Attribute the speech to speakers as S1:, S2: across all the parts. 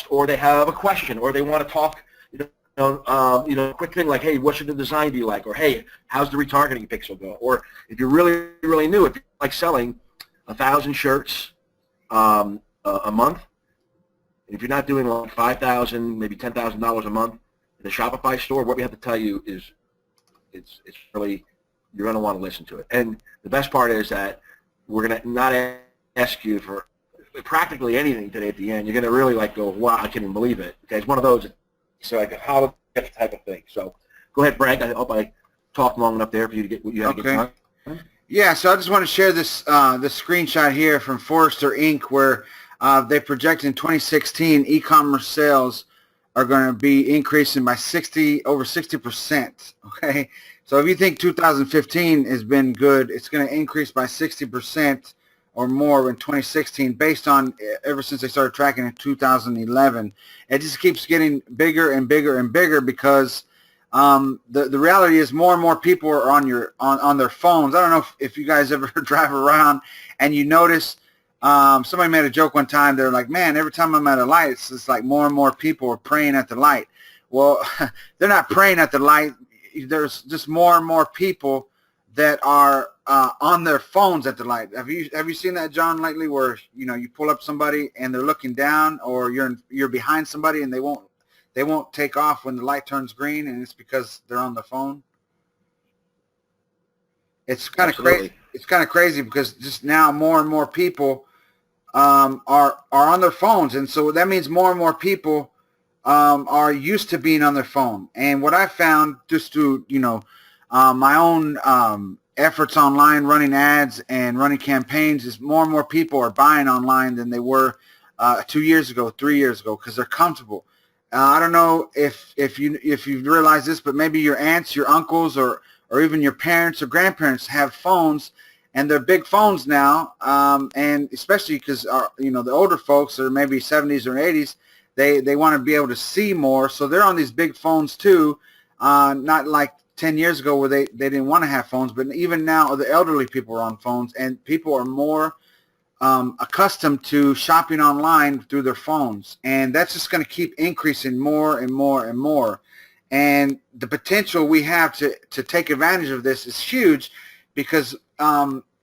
S1: lost, or they have a question, or they want to talk, quick thing like, hey, what should the design be like? Or, hey, how's the retargeting pixel go? Or if you're really, really new, if you're like selling 1,000 shirts a month, if you're not doing like $5,000, maybe $10,000 a month in the Shopify store, what we have to tell you is it's really, you're going to want to listen to it. And the best part is that we're going to not ask you for practically anything today at the end. You're going to really like go, wow, I can't even believe it. Okay, it's one of those, so like how to get the type of thing. So go ahead, Frank. I hope I talked long enough there for you to get what you had to get done.
S2: Yeah, so I just want to share this this screenshot here from Forrester Inc. where they project in 2016 e-commerce sales are going to be increasing by over 60%. Okay, so if you think 2015 has been good, it's going to increase by 60% or more in 2016 based on ever since they started tracking in 2011. It just keeps getting bigger and bigger and bigger because the reality is more and more people are on their phones. I don't know if you guys ever drive around and you notice somebody made a joke one time. They're like, man, every time I'm at a light, it's like more and more people are praying at the light. Well, they're not praying at the light. There's just more and more people that are on their phones at the light. Have you seen that, John, lately, where you pull up somebody and they're looking down, or you're behind somebody and they won't take off when the light turns green, and it's because they're on the phone? It's kind of crazy. It's kind of crazy because just now more and more people are on their phones, and so that means more and more people are used to being on their phone. And what I found just through my own efforts online, running ads and running campaigns, is more and more people are buying online than they were 2 years ago, 3 years ago, because they're comfortable. I don't know if you realize this, but maybe your aunts, your uncles, or even your parents or grandparents have phones, and they're big phones now, and especially because the older folks, or maybe 70s or 80s, they want to be able to see more, so they're on these big phones too. Not like 10 years ago where they didn't want to have phones, but even now the elderly people are on phones, and people are more accustomed to shopping online through their phones, and that's just going to keep increasing more and more and more. And the potential we have to take advantage of this is huge, because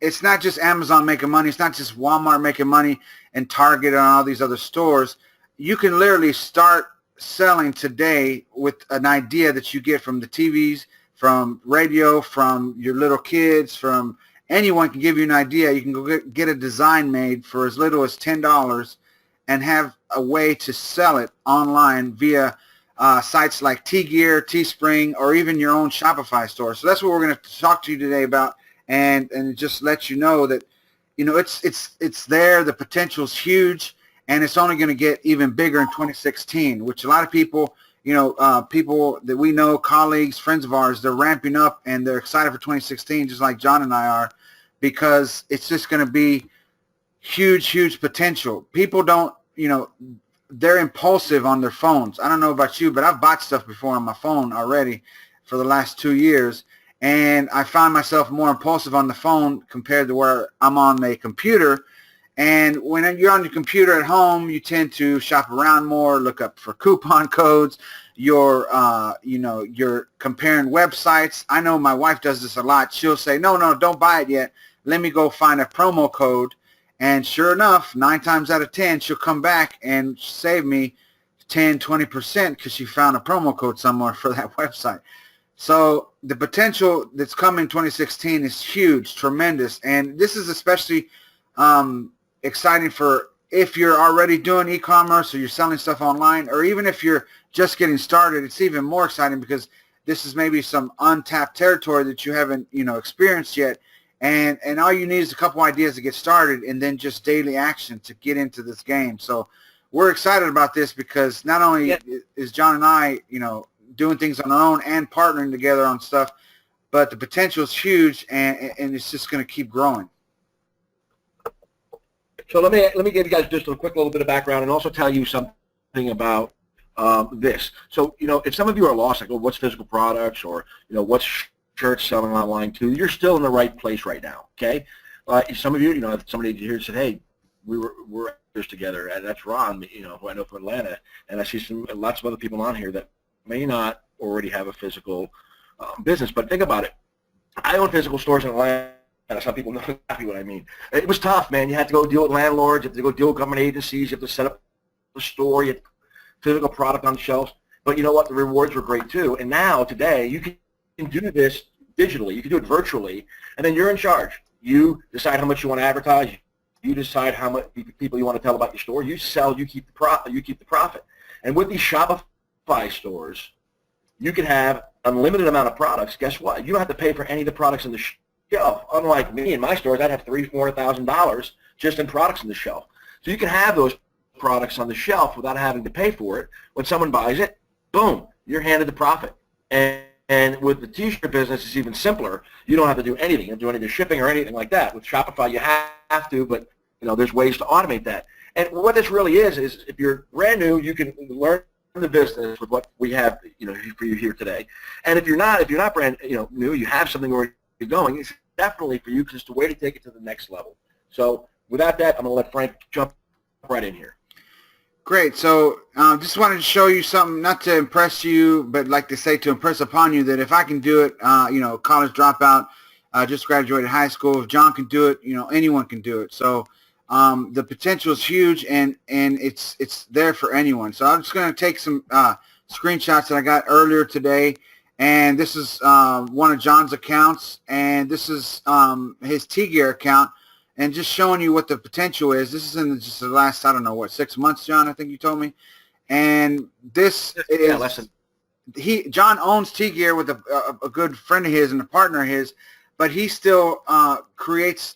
S2: it's not just Amazon making money, it's not just Walmart making money and Target and all these other stores. You can literally start selling today with an idea that you get from the TVs, from radio, from your little kids, from anyone can give you an idea. You can go get a design made for as little as $10 and have a way to sell it online via sites like T-Gear, Teespring, or even your own Shopify store. So that's what we're going to talk to you today about, and just let you know that it's there. The potential is huge, and it's only going to get even bigger in 2016, which a lot of people, people that we know, colleagues, friends of ours, they're ramping up and they're excited for 2016, just like John and I are, because it's just going to be huge, huge potential. People don't, they're impulsive on their phones. I don't know about you, but I've bought stuff before on my phone already for the last 2 years, and I find myself more impulsive on the phone compared to where I'm on a computer. And when you're on your computer at home, you tend to shop around more, look up for coupon codes. You're comparing websites. I know my wife does this a lot. She'll say, no, don't buy it yet. Let me go find a promo code. And sure enough, 9 times out of 10, she'll come back and save me 10, 20% because she found a promo code somewhere for that website. So the potential that's coming in 2016 is huge, tremendous. And this is especially exciting for if you're already doing e-commerce or you're selling stuff online, or even if you're just getting started. It's even more exciting because this is maybe some untapped territory that you haven't experienced yet, and all you need is a couple ideas to get started, and then just daily action to get into this game. So we're excited about this because not only is John and I doing things on our own and partnering together on stuff, but the potential is huge, and it's just going to keep growing.
S1: So let me give you guys just a quick little bit of background and also tell you something about this. So, if some of you are lost, like, well, what's physical products, or, what's shirts selling online too, you're still in the right place right now, okay? Some of you, if somebody here said, hey, we're actors together, and that's Ron, who I know from Atlanta, and I see lots of other people on here that may not already have a physical business. But think about it. I own physical stores in Atlanta. Some people know exactly what I mean. It was tough, man. You had to go deal with landlords. You have to go deal with government agencies. You have to set up the store. You have physical product on shelves. But you know what? The rewards were great too. And now, today, you can do this digitally. You can do it virtually, and then you're in charge. You decide how much you want to advertise. You decide how much people you want to tell about your store. You sell. You keep the profit. And with these Shopify stores, you can have unlimited amount of products. Guess what? You don't have to pay for any of the products on the shelf. Unlike me in my stores, I'd have $3,000-$4,000 just in products on the shelf. So you can have those products on the shelf without having to pay for it. When someone buys it, boom, you're handed the profit. And with the T-shirt business, it's even simpler. You don't have to do anything. You don't do any of the shipping or anything like that. With Shopify, you have to, but there's ways to automate that. And what this really is if you're brand new, you can learn the business with what we have, for you here today. And if you're not brand, new, you have something already going. It's definitely for you, just a way to take it to the next level. So without that, I'm going to let Frank jump right in here.
S2: Great. So just wanted to show you something, not to impress you, but like they say, to impress upon you that if I can do it, college dropout, just graduated high school. If John can do it, anyone can do it. So the potential is huge, and it's there for anyone. So I'm just going to take some screenshots that I got earlier today, and this is one of John's accounts, and this is his T-Gear account. And just showing you what the potential is. This is in just the last, 6 months, John, I think you told me. And this is, John owns T-Gear with a good friend of his and a partner of his, but he still creates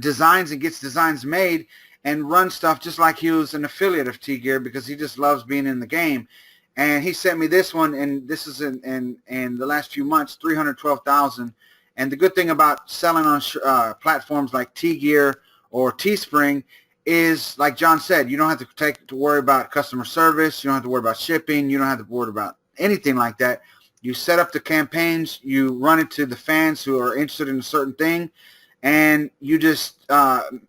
S2: designs and gets designs made and runs stuff just like he was an affiliate of T-Gear, because he just loves being in the game. And he sent me this one, and this is in the last few months, $312,000. And the good thing about selling on platforms like T-Gear or Teespring is, like John said, you don't have to worry about customer service. You don't have to worry about shipping. You don't have to worry about anything like that. You set up the campaigns. You run it to the fans who are interested in a certain thing, and you just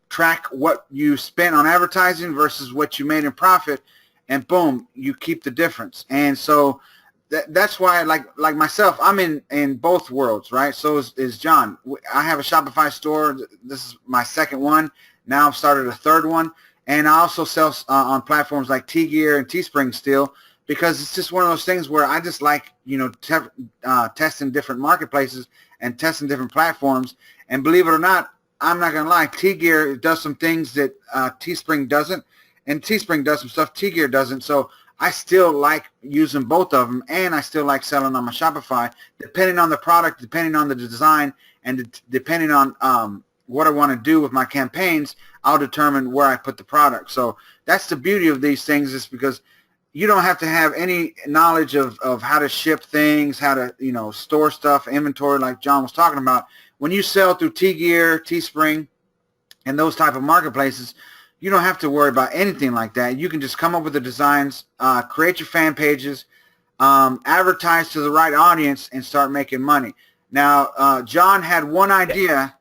S2: track what you spent on advertising versus what you made in profit, and boom, you keep the difference. And so that's why, like myself, I'm in both worlds, right? So is John. I have a Shopify store. This is my second one. Now I've started a third one, and I also sell on platforms like T-Gear and Teespring still, because it's just one of those things where I just like testing different marketplaces and testing different platforms. And believe it or not, I'm not gonna lie, T-Gear does some things that Teespring doesn't, and Teespring does some stuff T-Gear doesn't. So I still like using both of them, and I still like selling on my Shopify, depending on the product, depending on the design, and depending on what I want to do with my campaigns. I'll determine where I put the product. So that's the beauty of these things, is because you don't have to have any knowledge of how to ship things, how to store stuff, inventory, like John was talking about. When you sell through T-Gear, Teespring, and those type of marketplaces, you don't have to worry about anything like that. You can just come up with the designs, create your fan pages, advertise to the right audience, and start making money. Now, John had one idea,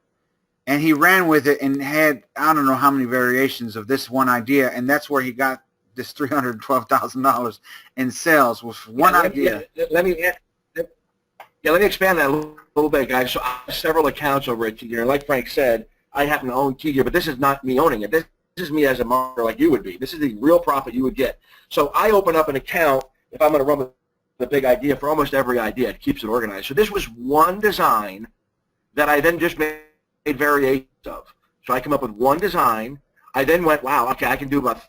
S2: and he ran with it and had, I don't know how many variations of this one idea, and that's where he got this $312,000 in sales with one idea.
S1: Let me expand that a little bit, guys. So I have several accounts over at T-Gear. Like Frank said, I happen to own T-Gear, but this is not me owning it. This is me as a marketer, like you would be. This is the real profit you would get. So I open up an account if I'm going to run with the big idea for almost every idea. It keeps it organized. So this was one design that I then just made variations of. So I come up with one design. I then went, wow, okay, I can do about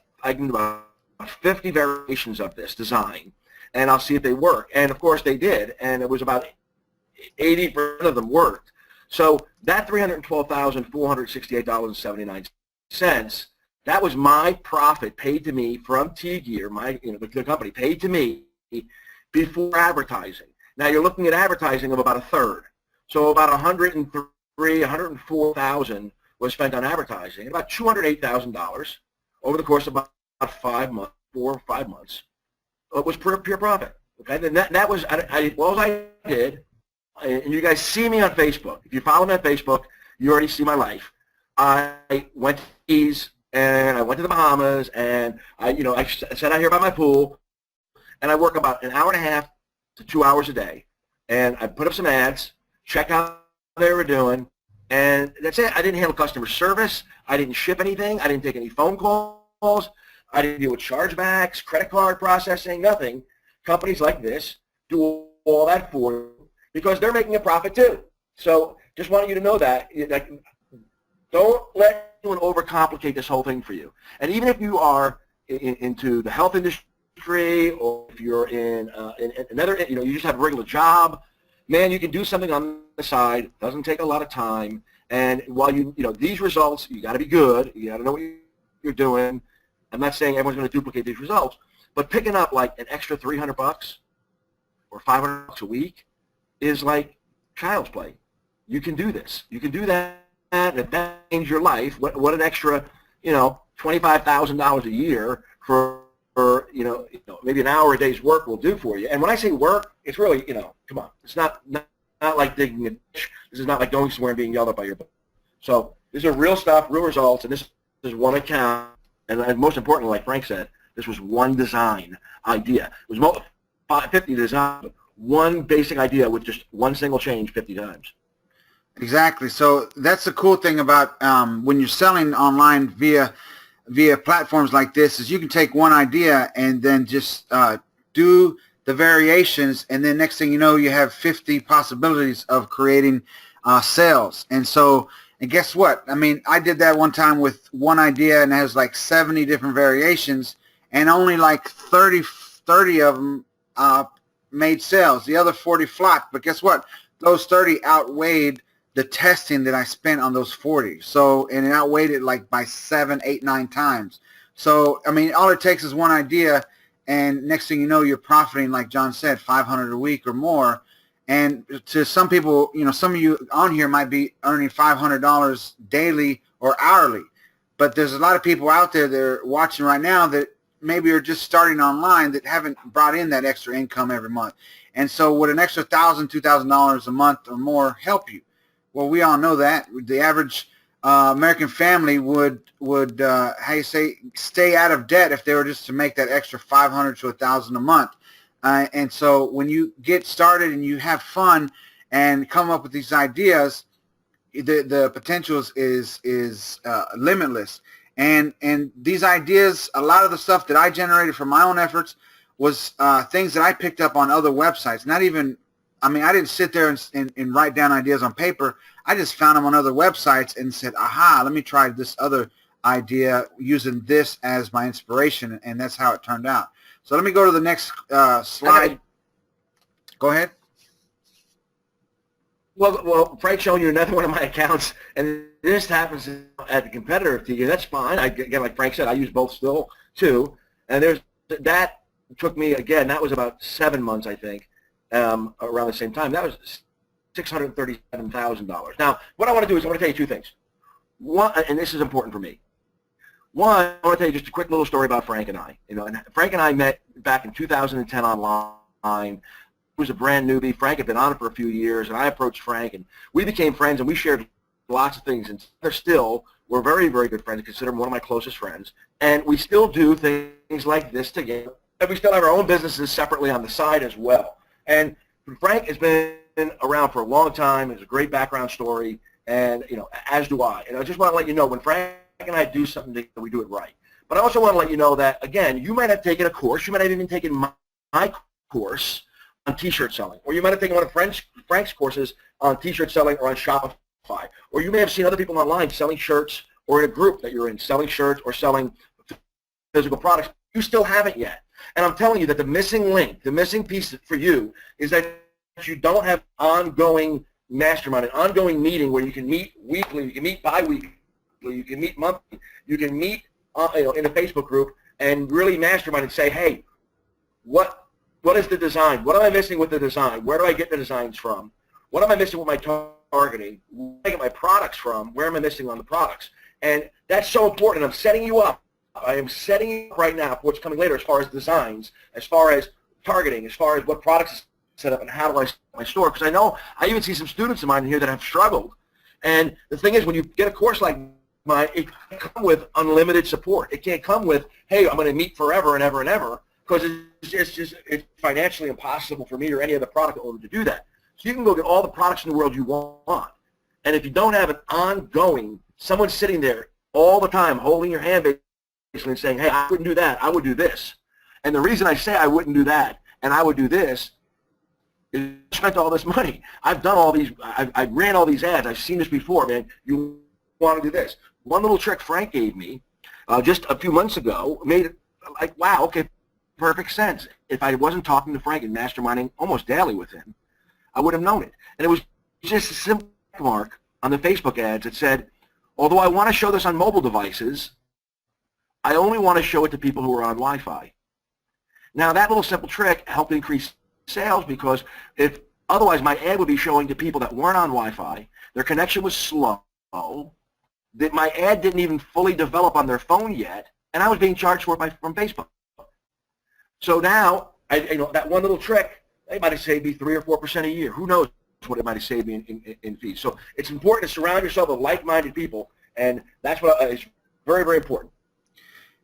S1: 50 variations of this design, and I'll see if they work. And of course they did, and it was about 80% of them worked. So that $312,468.79. That was my profit paid to me from T-Gear, the company paid to me before advertising. Now you're looking at advertising of about a third. So about $104,000 was spent on advertising, and about $208,000 over the course of about 5 months, 4 or 5 months, was pure profit. Okay, then that was all I did. And you guys see me on Facebook. If you follow me on Facebook, you already see my life. I went to Keys and I went to the Bahamas, and I sat out here by my pool, and I work about an hour and a half to 2 hours a day, and I put up some ads, check out how they were doing, and that's it. I didn't handle customer service. I didn't ship anything. I didn't take any phone calls. I didn't deal with chargebacks, credit card processing, nothing. Companies like this do all that for you because they're making a profit too. So just wanted you to know that. Don't let anyone overcomplicate this whole thing for you. And even if you are into the health industry, or if you're in another, you just have a regular job, man, you can do something on the side. Doesn't take a lot of time. And while these results, you got to be good. You got to know what you're doing. I'm not saying everyone's going to duplicate these results, but picking up like an extra $300 or $500 a week is like child's play. You can do this. You can do that, and if that changes your life, what an extra, $25,000 a year for maybe an hour a day's work will do for you. And when I say work, it's really, come on, it's not like digging a ditch. This is not like going somewhere and being yelled at by your boss. So these are real stuff, real results, and this is one account. And most importantly, like Frank said, this was one design idea. It was 50 designs, one basic idea with just one single change 50 times.
S2: Exactly. So that's the cool thing about when you're selling online via platforms like this, is you can take one idea and then just do the variations, and then next thing you know, you have 50 possibilities of creating sales. And guess what? I mean, I did that one time with one idea, and it has like 70 different variations, and only like 30 of them made sales. The other 40 flopped. But guess what? Those 30 outweighed the testing that I spent on those 40. So, and it outweighed it like by 7, 8, 9 times. So, I mean, all it takes is one idea, and next thing you know, you're profiting, like John said, $500 a week or more. And to some people, some of you on here might be earning $500 daily or hourly. But there's a lot of people out there that are watching right now that maybe are just starting online that haven't brought in that extra income every month. And so would an extra $1,000, $2,000 a month or more help you? Well, we all know that. The average American family would stay out of debt if they were just to make that extra $500 to $1,000 a month. And so when you get started and you have fun and come up with these ideas, the potential is limitless. And these ideas, a lot of the stuff that I generated from my own efforts was things that I picked up on other websites. Not even, I mean, I didn't sit there and write down ideas on paper. I just found them on other websites and said, aha, let me try this other idea using this as my inspiration. And that's how it turned out. So let me go to the next slide. Go ahead.
S1: Well, Frank's showing you another one of my accounts, and this happens at the competitor to you. That's fine. Again, like Frank said, I use both still too. And that took me, again, that was about 7 months, I think, around the same time. That was $637,000. Now, what I want to do is I want to tell you two things. One, and this is important for me. One, I want to tell you just a quick little story about Frank and I. And Frank and I met back in 2010 online. He was a brand newbie. Frank had been on it for a few years, and I approached Frank, and we became friends, and we shared lots of things. And we're very, very good friends. I consider him one of my closest friends. And we still do things like this together. And we still have our own businesses separately on the side as well. And Frank has been around for a long time. It's a great background story, and as do I. And I just want to let you know, when Frank and I do something together, we do it right. But I also want to let you know that, again, you might have taken a course. You might have even taken my course on T-shirt selling, or you might have taken one of Frank's courses on T-shirt selling or on Shopify, or you may have seen other people online selling shirts, or in a group that you're in selling shirts or selling physical products. You still haven't yet. And I'm telling you that the missing link, the missing piece for you is that you don't have ongoing mastermind, an ongoing meeting where you can meet weekly, you can meet bi-weekly, you can meet monthly, you can meet in a Facebook group and really mastermind and say, hey, what is the design? What am I missing with the design? Where do I get the designs from? What am I missing with my targeting? Where do I get my products from? Where am I missing on the products? And that's so important. I'm setting you up. I am setting you up right now for what's coming later as far as designs, as far as targeting, as far as what products set up and how do I set my store. Because I know I even see some students of mine here that have struggled. And the thing is, when you get a course like it can't come with unlimited support. It can't come with, hey, I'm going to meet forever and ever and ever, because it's financially impossible for me or any other product owner to do that. So you can go get all the products in the world you want. And if you don't have an ongoing, someone sitting there all the time holding your hand basically and saying, hey, I wouldn't do that, I would do this. And the reason I say I wouldn't do that and I would do this is I spent all this money. I've done all these, I ran all these ads. I've seen this before, man. You want to do this. One little trick Frank gave me just a few months ago made it like, wow, okay, perfect sense. If I wasn't talking to Frank and masterminding almost daily with him, I would have known it. And it was just a simple mark on the Facebook ads that said, although I want to show this on mobile devices, I only want to show it to people who are on Wi-Fi. Now, that little simple trick helped increase sales, because if otherwise my ad would be showing to people that weren't on Wi-Fi, their connection was slow, that my ad didn't even fully develop on their phone yet, and I was being charged for it from Facebook. So now, that one little trick, they might have saved me 3 or 4% a year. Who knows what it might have saved me in fees. So it's important to surround yourself with like-minded people, and that's what is very, very important.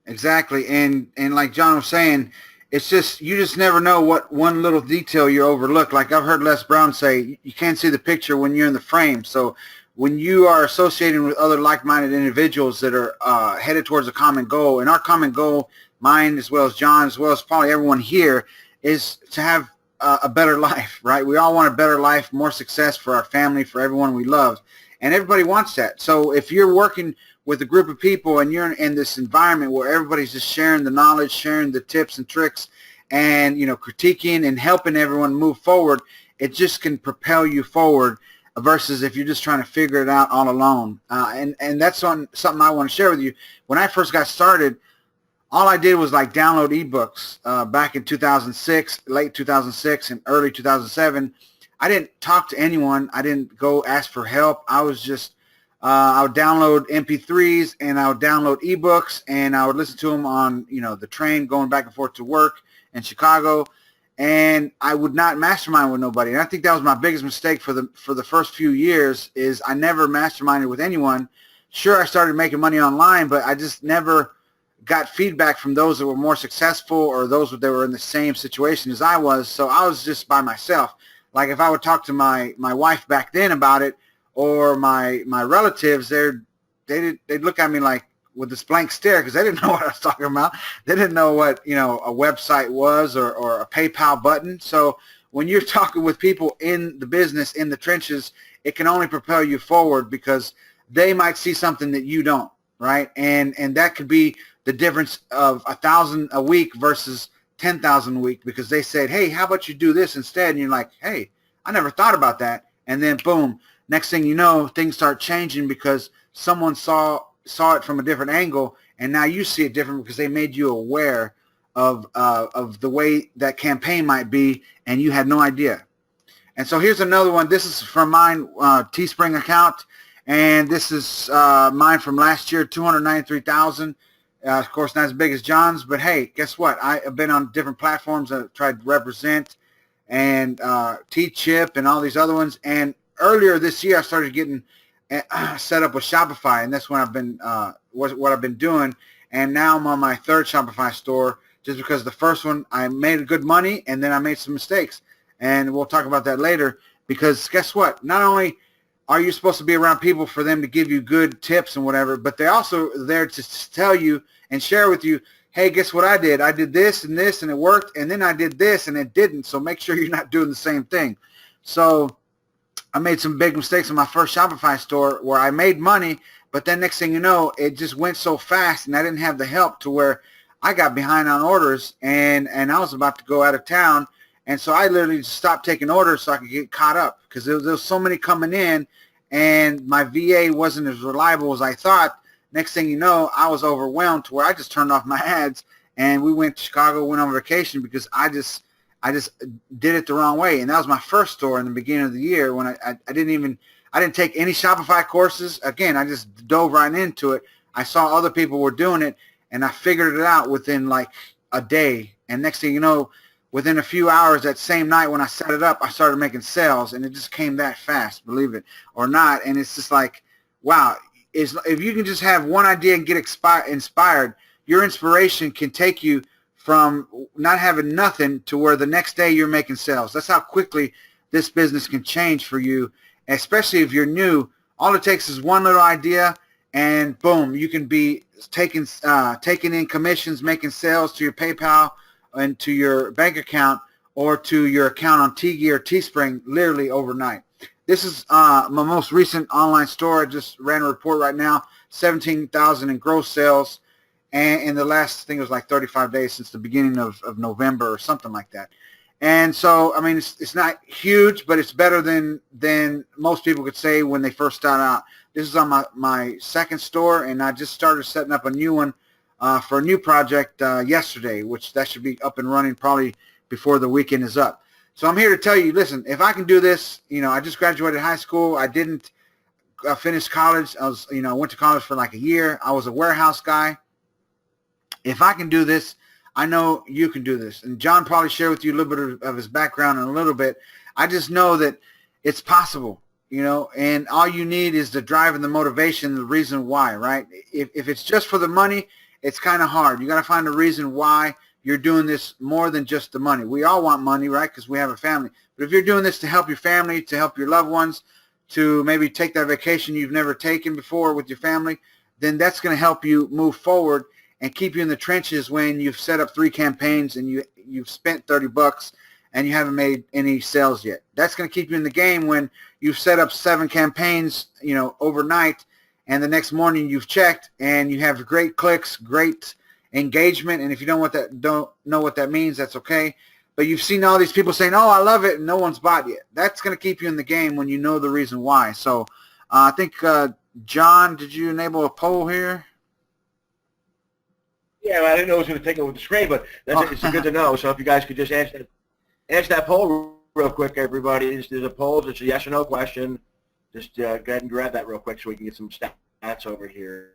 S2: Exactly, and like John was saying, it's just, you just never know what one little detail you overlook. Like I've heard Les Brown say, you can't see the picture when you're in the frame. So when you are associating with other like-minded individuals that are headed towards a common goal, and our common goal, mine as well as John, as well as probably everyone here, is to have a better life, right? We all want a better life, more success for our family, for everyone we love, and everybody wants that. So if you're working with a group of people and you're in this environment where everybody's just sharing the knowledge, sharing the tips and tricks, and critiquing and helping everyone move forward, it just can propel you forward, versus if you're just trying to figure it out all alone. And that's something I want to share with you. When I first got started, all I did was like download ebooks back in 2006, late 2006 and early 2007. I didn't talk to anyone. I didn't go ask for help. I was just, I would download MP3s and I would download ebooks, and I would listen to them on, the train going back and forth to work in Chicago. And I would not mastermind with nobody. And I think that was my biggest mistake for the first few years, is I never masterminded with anyone. Sure, I started making money online, but I just never got feedback from those that were more successful, or those that were in the same situation as I was. So I was just by myself. Like if I would talk to my wife back then about it, or my relatives, they'd look at me like with this blank stare, because they didn't know what I was talking about. They didn't know what a website was, or a PayPal button. So when you're talking with people in the business, in the trenches, it can only propel you forward, because they might see something that you don't, right? And that could be the difference of 1,000 a week versus 10,000 a week, because they said, hey, how about you do this instead? And you're like, hey, I never thought about that. And then boom, next thing you know, things start changing because someone saw it from a different angle, and now you see it different because they made you aware of the way that campaign might be, and you had no idea. And so here's another one. This is from mine, Teespring account, and this is mine from last year, 293,000. Of course, not as big as John's, but hey, guess what? I have been on different platforms that I've tried to represent, and T-Chip and all these other ones. And earlier this year, I started getting set up with Shopify, and that's when I've been what I've been doing. And now I'm on my third Shopify store, just because the first one I made good money, and then I made some mistakes, and we'll talk about that later. Because guess what? Not only are you supposed to be around people for them to give you good tips and whatever, but they're also there to tell you and share with you, hey, guess what I did? I did this and this, and it worked, and then I did this, and it didn't. So make sure you're not doing the same thing. So I made some big mistakes in my first Shopify store where I made money, but then next thing you know, it just went so fast, and I didn't have the help, to where I got behind on orders, and I was about to go out of town. And so I literally just stopped taking orders so I could get caught up, because there was so many coming in, and my VA wasn't as reliable as I thought. Next thing you know, I was overwhelmed to where I just turned off my ads, and we went to Chicago, went on vacation, because I just did it the wrong way. And that was my first store in the beginning of the year, when I didn't take any Shopify courses. Again, I just dove right into it. I saw other people were doing it, and I figured it out within like a day. And next thing you know, within a few hours that same night when I set it up, I started making sales, and it just came that fast, believe it or not. And it's just like, wow, is if you can just have one idea and get inspired, your inspiration can take you from not having nothing to where the next day you're making sales. That's how quickly this business can change for you, especially if you're new. All it takes is one little idea, and boom, you can be taking in commissions, making sales to your PayPal and to your bank account or to your account on Tiki or Teespring literally overnight. This is my most recent online store. I just ran a report right now, 17,000 in gross sales, and in the last, I think it was like 35 days since the beginning of November or something like that. And so, I mean, it's not huge, but it's better than most people could say when they first start out. This is on my second store, and I just started setting up a new one for a new project yesterday, which that should be up and running probably before the weekend is up. So I'm here to tell you, listen, if I can do this, I just graduated high school. I didn't finish college. I went to college for like a year. I was a warehouse guy. If I can do this, I know you can do this. And John probably shared with you a little bit of his background in a little bit. I just know that it's possible, and all you need is the drive and the motivation, the reason why, right? If it's just for the money, it's kind of hard. You got to find a reason why you're doing this more than just the money. We all want money, right? Because we have a family. But if you're doing this to help your family, to help your loved ones, to maybe take that vacation you've never taken before with your family, then that's going to help you move forward and keep you in the trenches when you've set up 3 campaigns and you've spent $30 and you haven't made any sales yet. That's going to keep you in the game when you've set up 7 campaigns, overnight, and the next morning you've checked and you have great clicks, great engagement. And if you don't know what that means, that's okay. But you've seen all these people saying, "Oh, I love it," and no one's bought yet. That's going to keep you in the game when you know the reason why. So I think, John, did you enable a poll here?
S1: Yeah, I didn't know it was going to take over the screen, but it's good to know. So if you guys could just answer that poll real quick, everybody. There's a poll. It's a yes or no question. Just go ahead and grab that real quick so we can get some stats over here.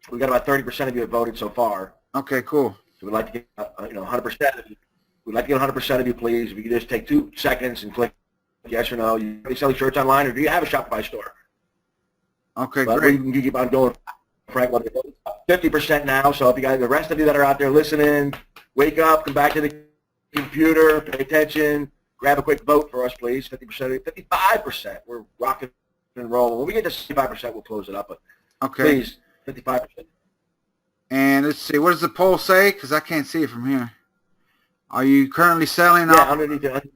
S1: We got about 30% of you have voted so far.
S2: Okay, cool.
S1: So we'd like to get 100% of you. We'd like to get 100% of you, please. If you could just take 2 seconds and click yes or no. You selling shirts online, or do you have a Shopify store?
S2: Okay,
S1: but
S2: great.
S1: We can keep on going. Frank, 50% now. So if you guys, the rest of you that are out there listening, wake up, come back to the computer, pay attention, grab a quick vote for us, please. 50%, 55%. We're rocking and rolling. When we get to 65%, we'll close it up. But
S2: okay,
S1: please, 55%.
S2: And let's see, what does the poll say? Because I can't see it from here. Are you currently selling?
S1: Yeah, underneath it.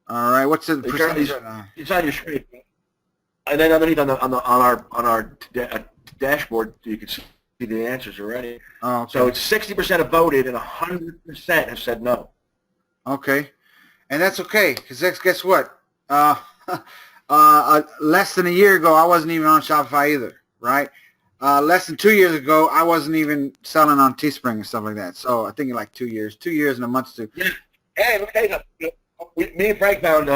S2: All right, what's the percentage right now?
S1: It's on your screen, and then underneath on our dashboard, you can see the answers already.
S2: Oh, okay.
S1: So it's 60% have voted and 100% have said no.
S2: Okay, and that's okay, because guess what? Less than a year ago, I wasn't even on Shopify either, right? Less than 2 years ago, I wasn't even selling on Teespring and stuff like that. So I think like 2 years, 2 years and a month too.
S1: Yeah. Hey, let me tell you something. Me and Frank found,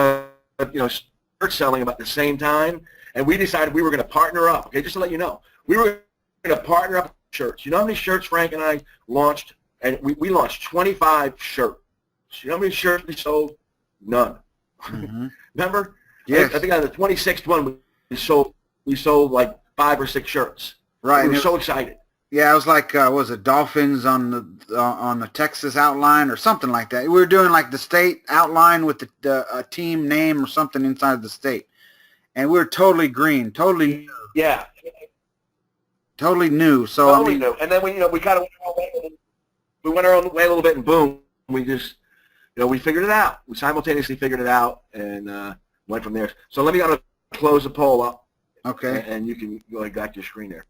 S1: shirt selling about the same time, and we decided we were going to partner up. Okay, just to let you know, we were going to partner up with shirts. You know how many shirts Frank and I launched? And we launched 25 shirts. You know how many shirts we sold? None. Mm-hmm. Remember?
S2: Yes.
S1: I think on the 26th one, we sold like 5 or 6 shirts.
S2: Right.
S1: We were so excited.
S2: Yeah, it was like, was it Dolphins on the Texas outline or something like that. We were doing like the state outline with the team name or something inside the state. And we were totally green, totally new.
S1: Yeah.
S2: Totally new. So
S1: totally new. And then we kind of went our own way a little bit, and boom, we just, we figured it out. We simultaneously figured it out and went from there. So let me close the poll up.
S2: Okay.
S1: And you can go back to your screen there.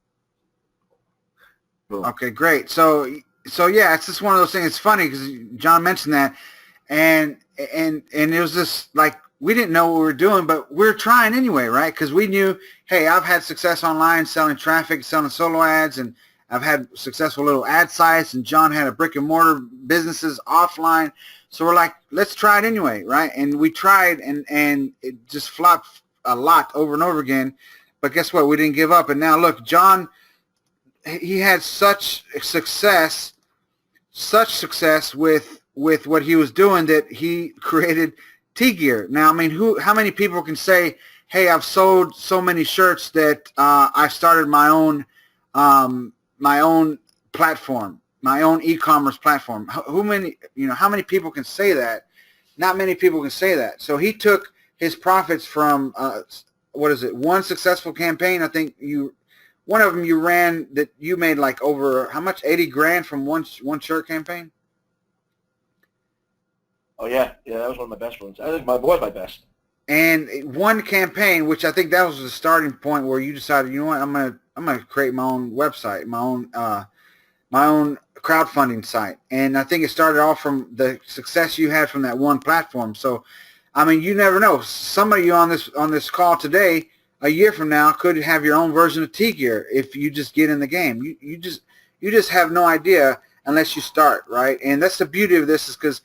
S1: Boom.
S2: Okay, great. So yeah, it's just one of those things. It's funny because John mentioned that, and it was just like we didn't know what we were doing, but we're trying anyway, right? Because we knew, hey, I've had success online selling traffic, selling solo ads, and I've had successful little ad sites, and John had a brick and mortar businesses offline. So we're like, let's try it anyway, right? And we tried, and it just flopped a lot over and over again. But guess what? We didn't give up, and now look, John. He had such success with what he was doing that he created T-gear. Now, I mean, how many people can say, hey, I've sold so many shirts that I started my own platform, my own e-commerce platform. How many people can say that? Not many people can say that. So he took his profits from, one successful campaign. I think one of them you ran that you made like over, how much, 80 grand from one shirt campaign?
S1: Oh yeah, that was one of my best ones. I think was my best.
S2: And one campaign, which I think that was the starting point where you decided, you know what, I'm gonna create my own website, my own crowdfunding site. And I think it started off from the success you had from that one platform. So, I mean, you never know. Some of you on this call today, a year from now, could have your own version of T-gear if you just get in the game. You just have no idea unless you start, right? And that's the beauty of this, is because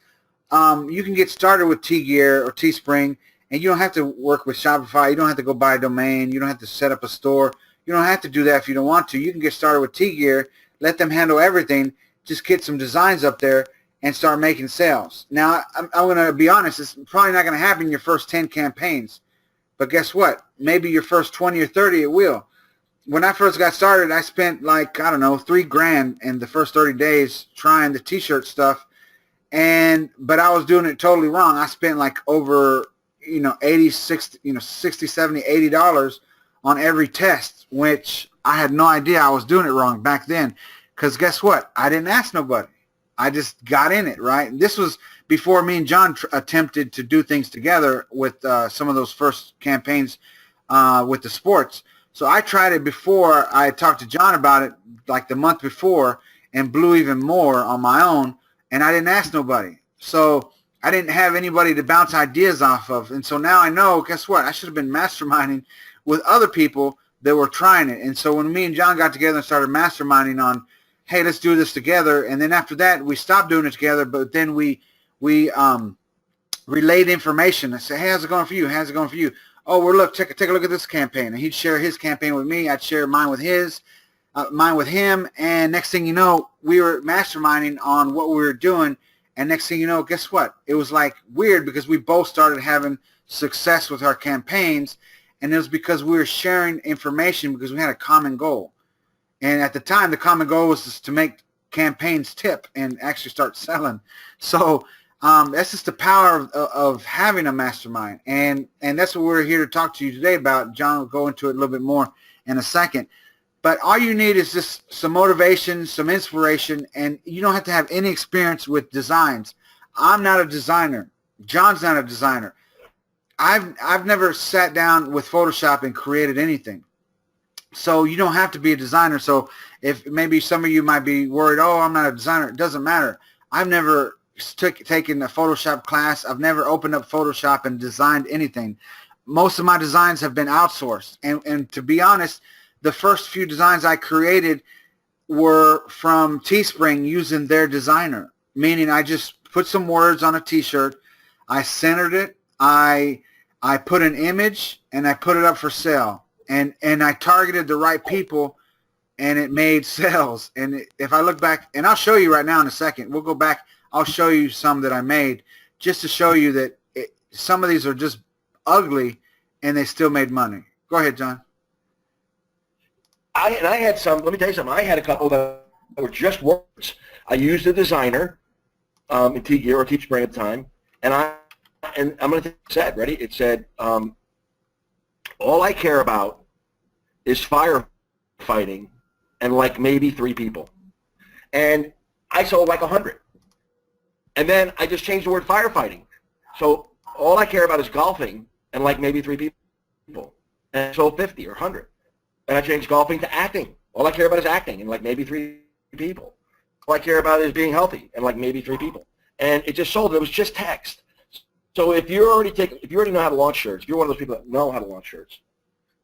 S2: you can get started with T-gear or Teespring, and you don't have to work with Shopify. You don't have to go buy a domain. You don't have to set up a store. You don't have to do that if you don't want to. You can get started with T-gear, let them handle everything, just get some designs up there and start making sales. Now, I'm going to be honest, it's probably not going to happen in your first 10 campaigns. But guess what? Maybe your first 20 or 30 it will. When I first got started, I spent like, I don't know, $3 grand in the first 30 days trying the T-shirt stuff. But I was doing it totally wrong. I spent like over, 80, 60, $60, $70, $80 on every test, which I had no idea I was doing it wrong back then. Because guess what? I didn't ask nobody. I just got in it, right? And this was before me and John attempted to do things together with some of those first campaigns with the sports. So I tried it before I talked to John about it, like the month before, and blew even more on my own, and I didn't ask nobody. So I didn't have anybody to bounce ideas off of. And so now I know, guess what? I should have been masterminding with other people that were trying it. And so when me and John got together and started masterminding on, hey, let's do this together. And then after that, we stopped doing it together, but then we relayed information. I said, hey, how's it going for you? How's it going for you? Oh, well, look, take a look at this campaign. And he'd share his campaign with me. I'd share mine with mine with him. And next thing you know, we were masterminding on what we were doing. And next thing you know, guess what? It was like weird because we both started having success with our campaigns. And it was because we were sharing information because we had a common goal. And at the time, the common goal was just to make campaigns tip and actually start selling. So that's just the power of having a mastermind. And that's what we're here to talk to you today about. John will go into it a little bit more in a second. But all you need is just some motivation, some inspiration, and you don't have to have any experience with designs. I'm not a designer. John's not a designer. I've never sat down with Photoshop and created anything. So you don't have to be a designer. So if maybe some of you might be worried, oh, I'm not a designer, it doesn't matter. I've never taken a Photoshop class. I've never opened up Photoshop and designed anything. Most of my designs have been outsourced. And to be honest, the first few designs I created were from Teespring using their designer, meaning I just put some words on a T-shirt, I centered it, I put an image, and I put it up for sale. And I targeted the right people, and it made sales. And if I look back, and I'll show you right now in a second, we'll go back, I'll show you some that I made just to show you that some of these are just ugly, and they still made money. Go ahead, John.
S1: I had some, let me tell you something, I had a couple that were just words. I used a designer in T-gear or Teespring at the time, and I'm going to say it, ready? It said, all I care about is firefighting and like maybe 3 people. And I sold like 100. And then I just changed the word firefighting. So all I care about is golfing and like maybe 3 people. And I sold 50 or 100. And I changed golfing to acting. All I care about is acting and like maybe 3 people. All I care about is being healthy and like maybe 3 people. And it just sold. It was just text. So if you already know how to launch shirts, if you're one of those people that know how to launch shirts,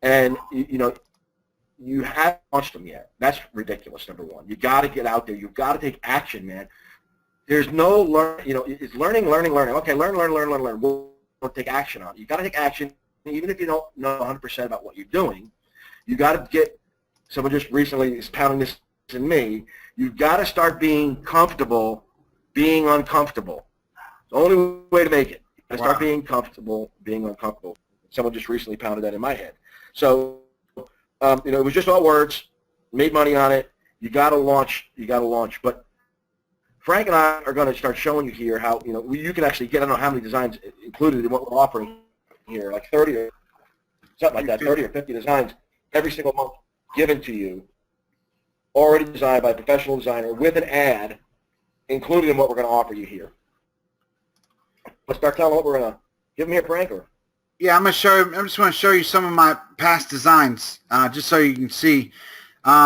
S1: and you haven't launched them yet, that's ridiculous. Number one, you got to get out there. You've got to take action, man. There's no it's learning. Okay, learn. We'll take action on it. You got to take action, even if you don't know 100% about what you're doing. You got to get. Someone just recently is pounding this in me. You've got to start being comfortable, being uncomfortable. It's the only way to make it. I start being comfortable, being uncomfortable. Someone just recently pounded that in my head. So, you know, it was just all words. Made money on it. You got to launch. You got to launch. But Frank and I are going to start showing you here how, you know, you can actually get, I don't know how many designs included in what we're offering here, like 30 or something like that, 30 or 50 designs every single month given to you, already designed by a professional designer with an ad included in what we're going to offer you here. Let's start telling what we're going to give them here, Frank. Or?
S2: Yeah, I'm just going to show you some of my past designs, just so you can see,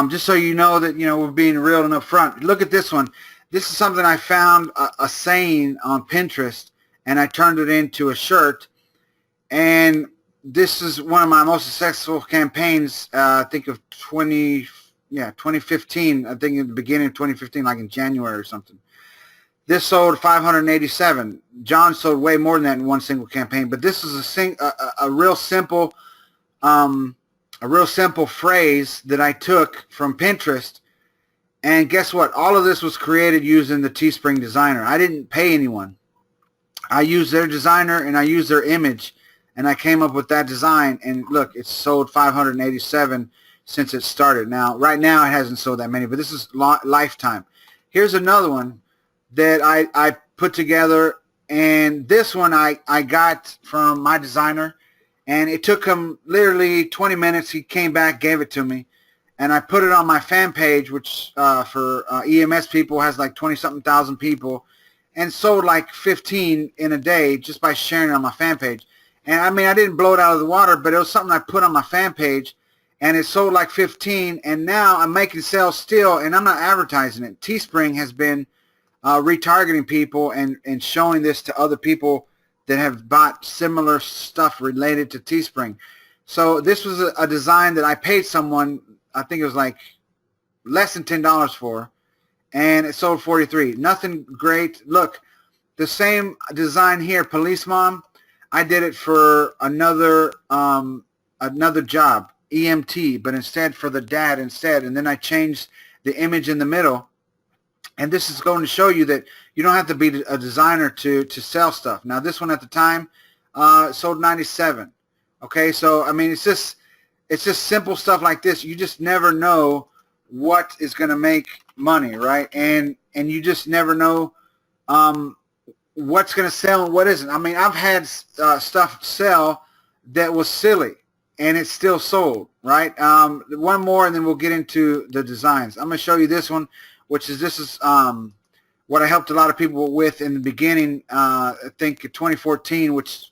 S2: just so you know that, you know, we're being real and upfront. Look at this one. This is something I found a saying on Pinterest, and I turned it into a shirt. And this is one of my most successful campaigns. I think of 2015. I think in the beginning of 2015, like in January or something. This sold 587. John sold way more than that in one single campaign. But this is a real simple phrase that I took from Pinterest. And guess what? All of this was created using the Teespring designer. I didn't pay anyone. I used their designer and I used their image, and I came up with that design. And look, it's sold 587 since it started. Now, right now, it hasn't sold that many, but this is lifetime. Here's another one that I put together, and this one I got from my designer, and it took him literally 20 minutes. He came back, gave it to me. And I put it on my fan page, which for EMS people has like 20-something thousand people, and sold like 15 in a day just by sharing it on my fan page. And I mean, I didn't blow it out of the water, but it was something I put on my fan page, and it sold like 15. And now I'm making sales still, and I'm not advertising it. Teespring has been retargeting people and showing this to other people that have bought similar stuff related to Teespring. So this was a design that I paid someone, I think it was like less than $10 for, and it sold 43. Nothing great. Look, the same design here, Police Mom, I did it for another job, EMT, but instead for the dad instead, and then I changed the image in the middle. And this is going to show you that you don't have to be a designer to sell stuff. Now, this one at the time sold 97. Okay, so I mean, it's just simple stuff like this. You just never know what is going to make money, right? And you just never know what's going to sell and what isn't. I mean, I've had stuff sell that was silly, and it still sold, right? One more, and then we'll get into the designs. I'm going to show you this one, which is what I helped a lot of people with in the beginning, I think 2014, which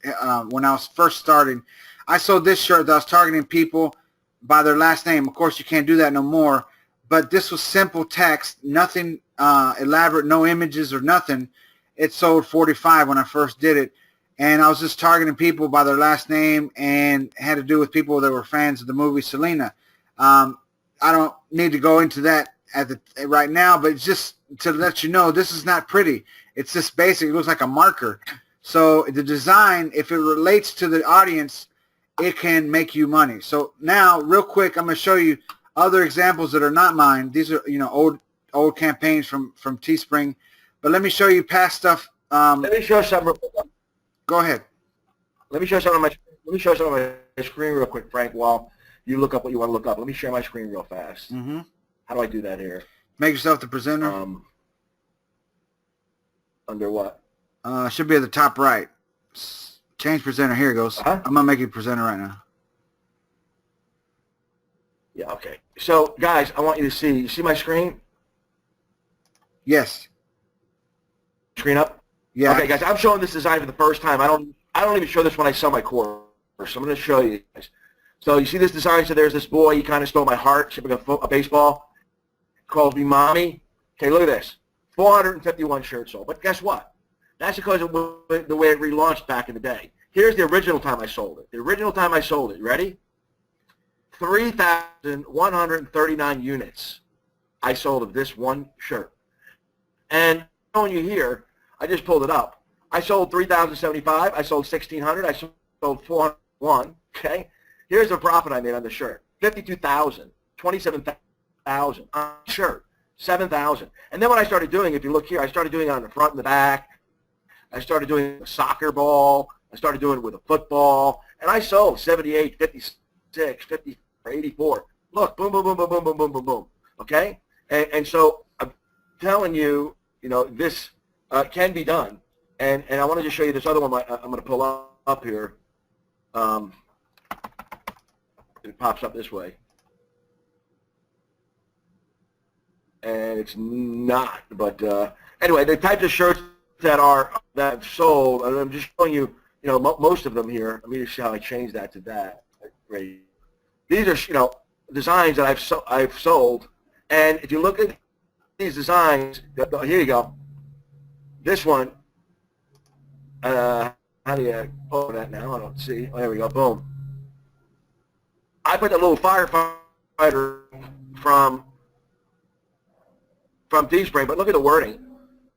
S2: when I was first starting. I sold this shirt that I was targeting people by their last name. Of course, you can't do that no more. But this was simple text, nothing elaborate, no images or nothing. It sold 45 when I first did it. And I was just targeting people by their last name, and had to do with people that were fans of the movie Salinas. I don't need to go into that right now, but it's just to let you know this is not pretty. It's just basic. It looks like a marker. So the design, if it relates to the audience, it can make you money. So now, real quick, I'm going to show you other examples that are not mine. These are, you know, old campaigns from Teespring. But let me show you past stuff.
S1: Let me show something.
S2: Go ahead.
S1: Let me show something on my screen real quick, Frank, while you look up what you want to look up. Let me share my screen real fast.
S2: Mm-hmm.
S1: How do I do that here?
S2: Make yourself the presenter.
S1: Under what?
S2: Should be at the top right. Change presenter. Here it goes. I'm going to make you presenter right now.
S1: Yeah, okay. So, guys, I want you to see. You see my screen?
S2: Yes.
S1: Screen up?
S2: Yeah.
S1: Okay, guys, I'm showing this design for the first time. I don't even show this when I sell my course. So I'm going to show you guys. So you see this design? So there's this boy. He kind of stole my heart, shipping a baseball. Calls me mommy. Okay, look at this. 451 shirts sold. But guess what? That's because of the way it relaunched back in the day. Here's the original time I sold it. The original time I sold it. Ready? 3,139 units I sold of this one shirt. And showing you here, I just pulled it up. I sold 3,075. I sold 1,600. I sold 401. Okay? Here's the profit I made on the shirt. 52,000. 27,000 on the shirt. 7,000. And then what I started doing, if you look here, I started doing it on the front and the back. I started doing a soccer ball. I started doing it with a football. And I sold 78, 56, 54, 84. Look, boom, boom, boom, boom, boom, boom, boom, boom, boom. Okay? And so I'm telling you, this can be done. And I wanted to show you this other one I'm going to pull up here. It pops up this way. And it's not, but anyway, the types of shirts that I've sold, and I'm just showing you, most of them here. Let me just see how I change that to that. Great. These are, designs that I've sold, and if you look at these designs, here you go. This one, how do you pull that now? I don't see. Oh, there we go. Boom. I put that little firefighter from Teespring, but look at the wording.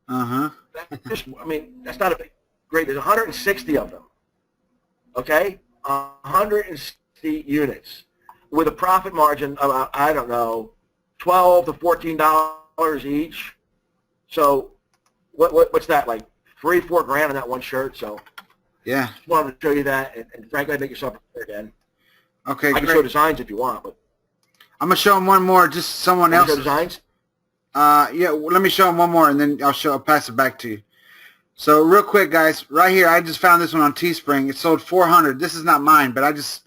S1: That's not a big, great. There's 160 of them. Okay, 160 units with a profit margin of, I don't know, $12 to $14 each. So what's that, like $3-4 grand on that one shirt? So
S2: yeah,
S1: just wanted to show you that, and frankly, make yourself prepared again.
S2: Okay,
S1: I can show designs if you want, but
S2: I'm gonna show them one more, just someone else.
S1: Show designs.
S2: Yeah, well, let me show them one more, and then I'll pass it back to you. So real quick, guys, right here, I just found this one on Teespring. It sold 400. This is not mine, but I just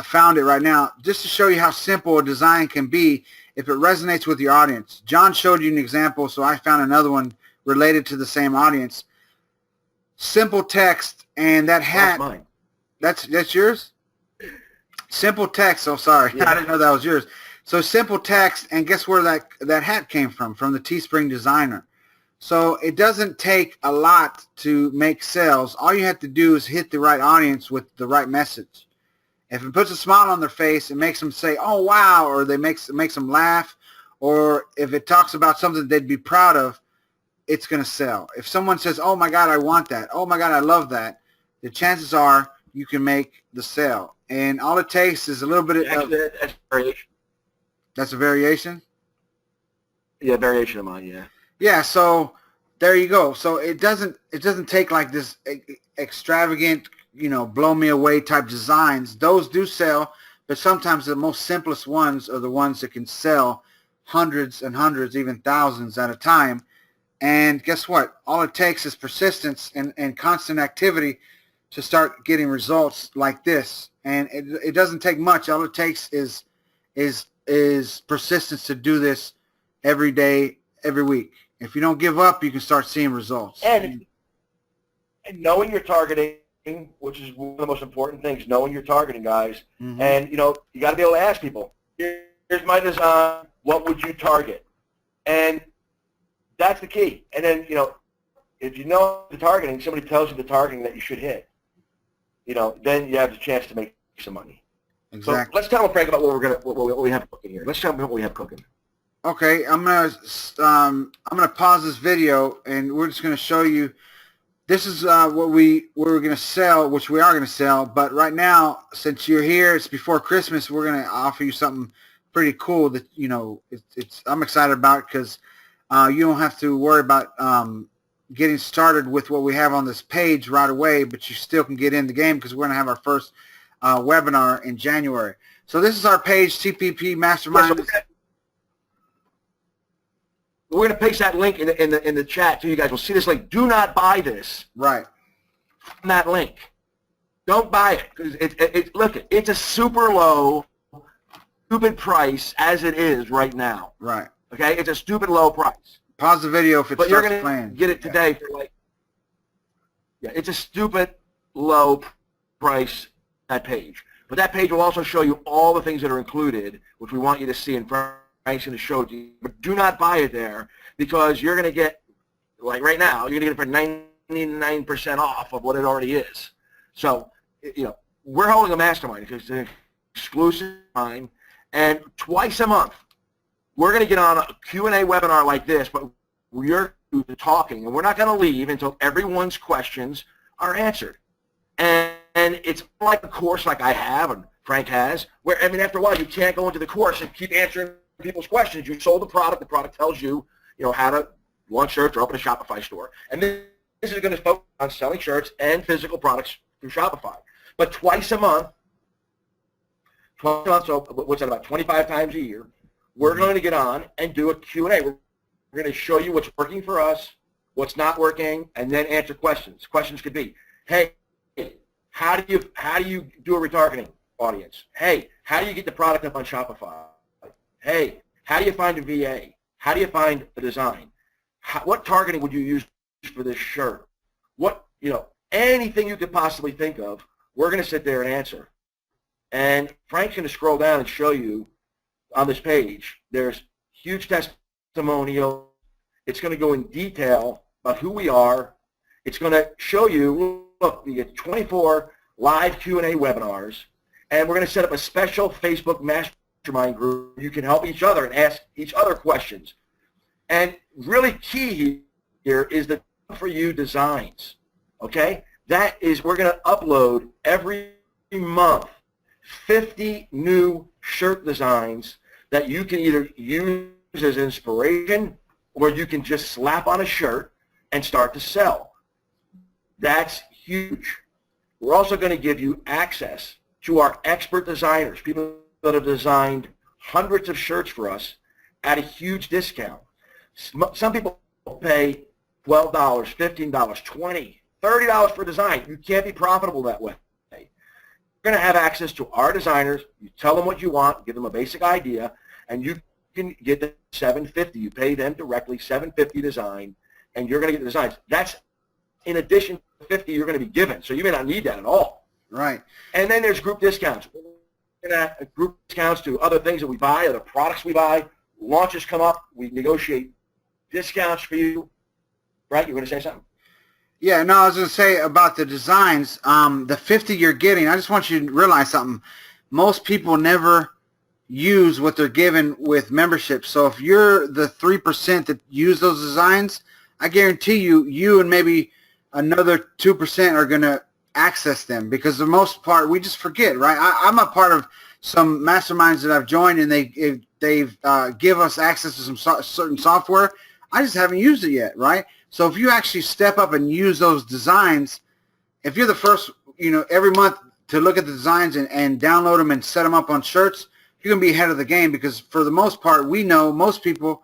S2: found it right now, just to show you how simple a design can be if it resonates with your audience. John showed you an example, so I found another one related to the same audience. Simple text, and that hat.
S1: That's mine.
S2: That's yours? Simple text. Oh, sorry. Yeah. I didn't know that was yours. So simple text, and guess where that hat came from the Teespring designer. So it doesn't take a lot to make sales. All you have to do is hit the right audience with the right message. If it puts a smile on their face, it makes them say, oh, wow, or it makes them laugh, or if it talks about something they'd be proud of, it's going to sell. If someone says, oh, my God, I want that, oh, my God, I love that, the chances are you can make the sale. And all it takes is a little bit of...
S1: That's variation.
S2: That's a variation?
S1: Yeah, variation of mine, yeah.
S2: Yeah, so there you go. So it doesn't take like this extravagant, blow me away type designs. Those do sell, but sometimes the most simplest ones are the ones that can sell hundreds and hundreds, even thousands at a time. And guess what? All it takes is persistence and constant activity to start getting results like this. And it doesn't take much. All it takes is persistence to do this every day, every week. If you don't give up, you can start seeing results.
S1: And knowing your targeting, which is one of the most important things, knowing your targeting, guys. Mm-hmm. And, you got to be able to ask people, here's my design, what would you target? And that's the key. And then, if you know the targeting, somebody tells you the targeting that you should hit, then you have the chance to make some money.
S2: Exactly.
S1: So let's tell them, Frank, about what we have cooking here. Let's tell them what we have cooking.
S2: Okay, I'm gonna pause this video, and we're just gonna show you. This is what we're gonna sell, which we are gonna sell. But right now, since you're here, it's before Christmas. We're gonna offer you something pretty cool that I'm excited about, because you don't have to worry about getting started with what we have on this page right away, but you still can get in the game, because we're gonna have our first webinar in January. So this is our page, TPP Mastermind.
S1: Yeah, we're going to paste that link in the chat, so you guys will see this link. Do not buy this.
S2: Right.
S1: From that link. Don't buy it, because look, it's a super low, stupid price as it is right now.
S2: Right.
S1: Okay, it's a stupid low price.
S2: Pause the video if it starts playing. But you're going to
S1: get it today for it's a stupid low price, that page. But that page will also show you all the things that are included, which we want you to see in front. Going to show you, but do not buy it there, because you're going to get, like right now, you're going to get it for 99% off of what it already is. So, we're holding a mastermind, because it's an exclusive time, and twice a month, we're going to get on a Q&A webinar like this, but we're talking, and we're not going to leave until everyone's questions are answered. And it's like a course like I have and Frank has, where, after a while, you can't go into the course and keep answering people's questions. You sold the product tells you, how to launch search or open a Shopify store. And then is going to focus on selling shirts and physical products through Shopify. But twice a month, so what's that, about 25 times a year, we're going to get on and do a Q&A. We're going to show you what's working for us, what's not working, and then answer questions. Questions could be, hey, how do you do a retargeting audience? Hey, how do you get the product up on Shopify? Hey, how do you find a VA? How do you find a design? What targeting would you use for this shirt? What, anything you could possibly think of, we're going to sit there and answer. And Frank's going to scroll down and show you on this page, there's huge testimonial. It's going to go in detail about who we are. It's going to show you, look, we get 24 live Q&A webinars, and we're going to set up a special Facebook mastermind group. You can help each other and ask each other questions. And really key here is the for you designs, okay? That is, we're going to upload every month 50 new shirt designs that you can either use as inspiration or you can just slap on a shirt and start to sell. That's huge. We're also going to give you access to our expert designers, people that have designed hundreds of shirts for us at a huge discount. Some people pay $12, $15, $20, $30 for a design. You can't be profitable that way. You're going to have access to our designers. You tell them what you want, give them a basic idea, and you can get the $750. You pay them directly, $750 design, and you're going to get the designs. That's in addition to the $50 you're going to be given, so you may not need that at all.
S2: Right.
S1: And then there's group discounts. We're going to have group discounts to other things that we buy, other products we buy. Launches come up, we negotiate discounts for you. Right? You were going to say something?
S2: Yeah, no, I was going to say about the designs, the 50 you're getting, I just want you to realize something. Most people never use what they're given with membership. So if you're the 3% that use those designs, I guarantee you and maybe another 2% are going to access them, because the most part, we just forget, right? I'm a part of some masterminds that I've joined, and they've give us access to some certain software. I just haven't used it yet, right? So if you actually step up and use those designs, if you're the first, every month to look at the designs and download them and set them up on shirts, you're going to be ahead of the game, because for the most part, we know most people,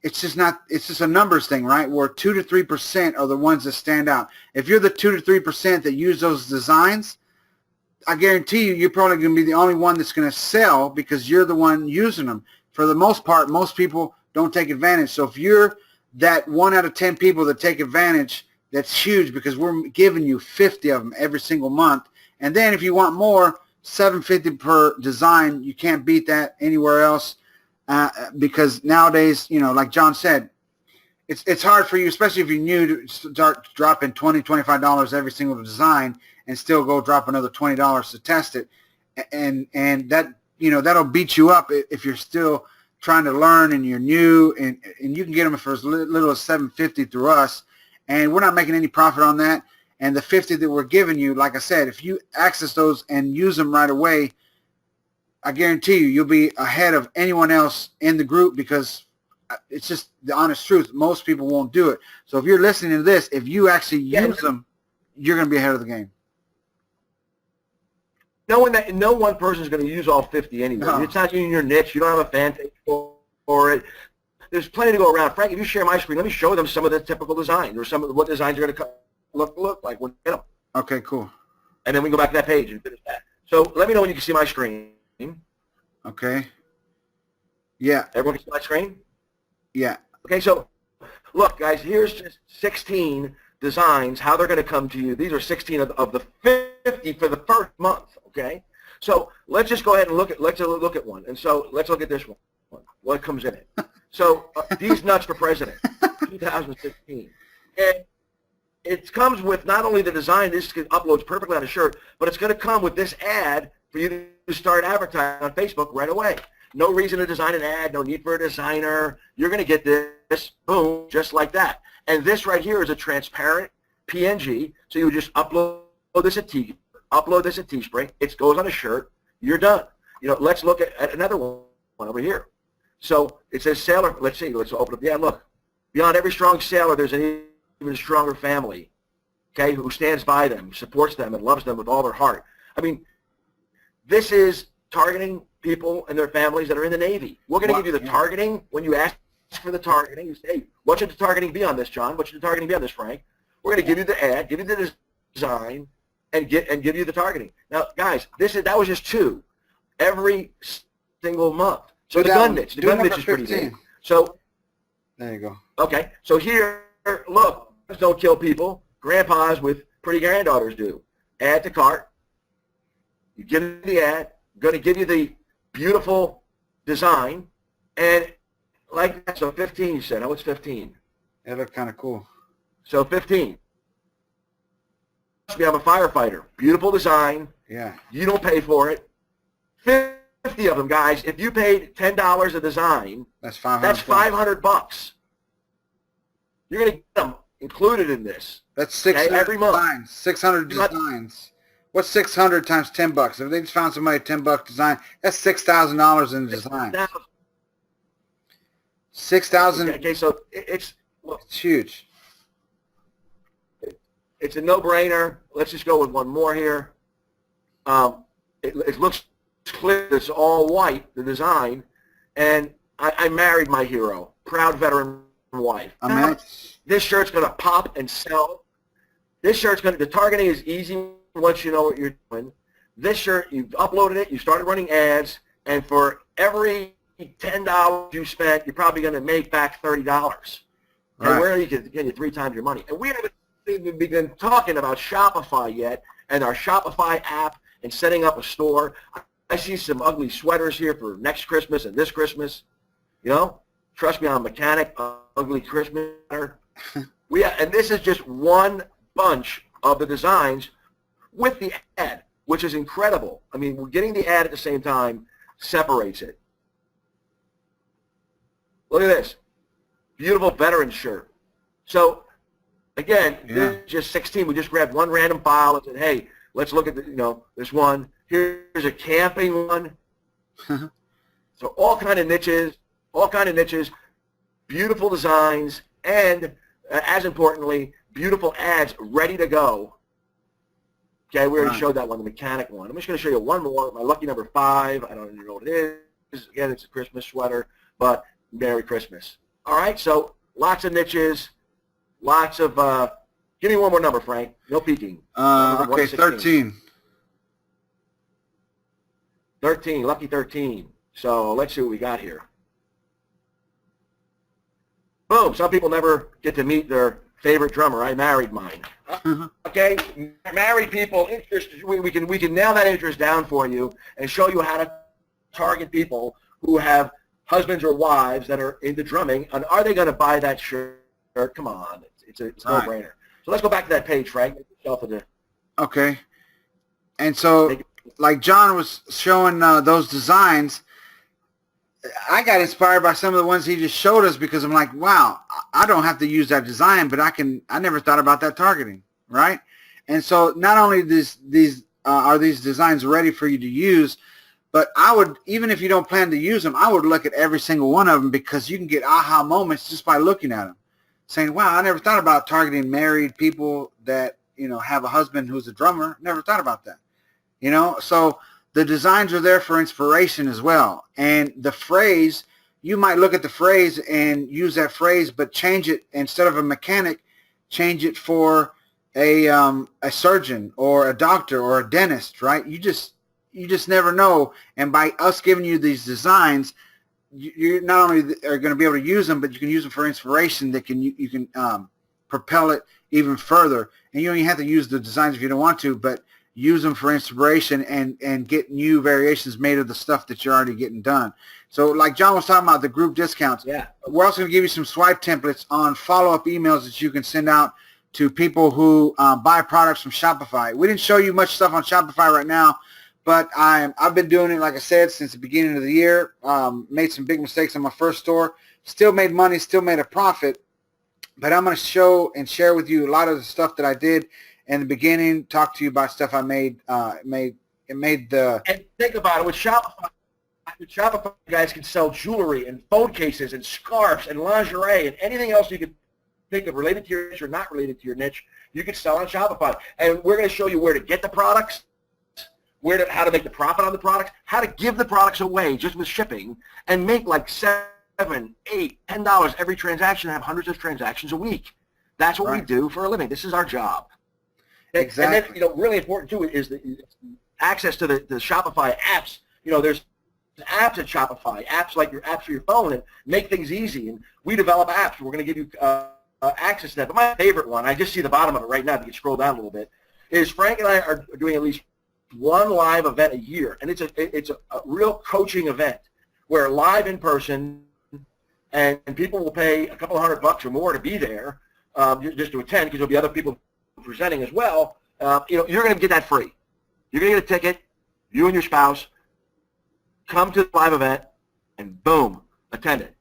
S2: it's just a numbers thing, right? Where 2 to 3% are the ones that stand out. If you're the 2 to 3% that use those designs, I guarantee you're probably going to be the only one that's going to sell, because you're the one using them. For the most part, most people don't take advantage. So if you're that 1 out of 10 people that take advantage, that's huge, because we're giving you 50 of them every single month. And then if you want more, $750 per design. You can't beat that anywhere else, because nowadays, like John said, it's hard for you, especially if you're new, to start dropping $20, $25 every single design and still go drop another $20 to test it. And that, that'll beat you up if you're still trying to learn and you're new, and you can get them for as little as $750 through us, and we're not making any profit on that. And the 50 that we're giving you, like I said, if you access those and use them right away, I guarantee you'll be ahead of anyone else in the group, because it's just the honest truth. Most people won't do it. So if you're listening to this, if you actually use them, you're going to be ahead of the game.
S1: Knowing that no one person is going to use all 50 anyway. No. It's not in your niche. You don't have a fan page for it. There's plenty to go around. Frank, if you share my screen, let me show them some of the typical designs, or some of what designs are going to look like when you get them.
S2: Okay, cool.
S1: And then we can go back to that page and finish that. So let me know when you can see my screen.
S2: Okay. Yeah.
S1: Everyone can see my screen?
S2: Yeah.
S1: Okay, so look, guys, here's just 16 designs, how they're going to come to you. These are 16 of the 50 for the first month, okay? So let's just go ahead and look at one. And so let's look at this one. What comes in it? So These Nuts for President, 2016. And it comes with not only the design, this uploads perfectly on a shirt, but it's going to come with this ad for you to start advertising on Facebook right away. No reason to design an ad, no need for a designer. You're going to get this, boom, just like that. And this right here is a transparent PNG, so you just upload this at Teespring. It goes on a shirt. You're done. Let's look at another one over here. So it says sailor. Let's see. Let's open up. Yeah, look. Beyond every strong sailor, there's an even stronger family, okay, who stands by them, supports them, and loves them with all their heart. I mean, this is targeting people and their families that are in the Navy. We're going to give you the targeting. When you ask for the targeting, you say, hey, what should the targeting be on this, John? What should the targeting be on this, Frank? We're going to give you the ad, give you the design, and give you the targeting. Now, guys, that was just 2 every single month. So the gun niche is pretty big. So
S2: there you go.
S1: Okay, so here, look, don't kill people. Grandpas with pretty granddaughters do. Add to cart. You give them the ad. I'm going to give you the beautiful design. And like that, so 15 you said. Oh, it's 15.
S2: It looked kind of cool.
S1: So 15. We have a firefighter. Beautiful design.
S2: Yeah. You
S1: don't pay for it. 50 of them, guys. If you paid $10 a design,
S2: that's $500.
S1: That's $500. You're going to get them included in this.
S2: That's 600
S1: every month.
S2: Designs. 600 designs. What's 600 times $10? If they just found somebody a $10 design, that's $6,000 in design. 6,000.
S1: Okay, so it's
S2: huge.
S1: It's a no-brainer. Let's just go with one more here. It looks clear. It's all white, the design, and I married my hero, proud veteran wife. This shirt's going to pop and sell. This shirt's going to, the targeting is easy once you know what you're doing. This shirt, you've uploaded it, you started running ads, and for every $10 you spent, you're probably going to make back $30. And
S2: right.
S1: Where you can get you 3 times your money. And we haven't even begun talking about Shopify yet, and our Shopify app, and setting up a store. I see some ugly sweaters here for next Christmas and this Christmas. You know, trust me, I'm a mechanic. Ugly Christmas sweater. And this is just one bunch of the designs with the ad, which is incredible. I mean, we're getting the ad at the same time separates it. Look at this. Beautiful veteran shirt. So, again, this is just 16. We just grabbed one random file and said, hey, let's look at this one. Here's a camping one. So all kind of niches, beautiful designs, and as importantly, beautiful ads ready to go. Okay, we already showed that one, the mechanic one. I'm just going to show you one more, my lucky number 5. I don't even know what it is. Again, it's a Christmas sweater, but Merry Christmas. All right, so lots of niches, lots of, give me one more number, Frank. No peeking.
S2: Okay, 13.
S1: 13, lucky 13. So let's see what we got here. Boom, some people never get to meet their favorite drummer. I married mine. Okay, married people, we can nail that interest down for you and show you how to target people who have husbands or wives that are into drumming, and are they going to buy that shirt? Come on, it's a no-brainer. So let's go back to that page, Frank.
S2: Okay, and so like John was showing those designs, I got inspired by some of the ones he just showed us because I'm like, wow, I don't have to use that design, but I never thought about that targeting, right? And so not only are these designs ready for you to use, but I would, even if you don't plan to use them, I would look at every single one of them because you can get aha moments just by looking at them, saying, wow, I never thought about targeting married people that, have a husband who's a drummer. Never thought about that, So the designs are there for inspiration as well. And the phrase, you might look at the phrase and use that phrase, but change it, instead of a mechanic, change it for a surgeon or a doctor or a dentist, right? You just never know. And by us giving you these designs, you not only are going to be able to use them, but you can use them for inspiration that you can propel it even further. And you don't even have to use the designs if you don't want to, but use them for inspiration and get new variations made of the stuff that you're already getting done. So like John was talking about the group discounts, we're also going to give you some swipe templates on follow-up emails that you can send out to people who buy products from Shopify. We didn't show you much stuff on Shopify right now, but I've been doing it, like I said, since the beginning of the year. Made some big mistakes on my first store. Still made money, still made a profit. But I'm going to show and share with you a lot of the stuff that I did in the beginning, talk to you about stuff I made. And
S1: think about it, with Shopify, you guys can sell jewelry and phone cases and scarves and lingerie and anything else you could think of related to your niche or not related to your niche, you can sell on Shopify. And we're going to show you where to get the products, how to make the profit on the products, how to give the products away just with shipping, and make like $7, $8, $10 every transaction, and have hundreds of transactions a week. That's what we do for a living. This is our job.
S2: Exactly.
S1: And then, really important too is the access to the Shopify apps. There's apps at Shopify, apps like your apps for your phone, and make things easy. And we develop apps. We're going to give you access to that. But my favorite one, I just see the bottom of it right now, if you can scroll down a little bit, is Frank and I are doing at least one live event a year. And it's a real coaching event where live in person, and people will pay a couple of $100 or more to be there, just to attend, because there'll be other people presenting as well. You're going to get that free. You're going to get a ticket, you and your spouse, come to the live event, and boom, attend it.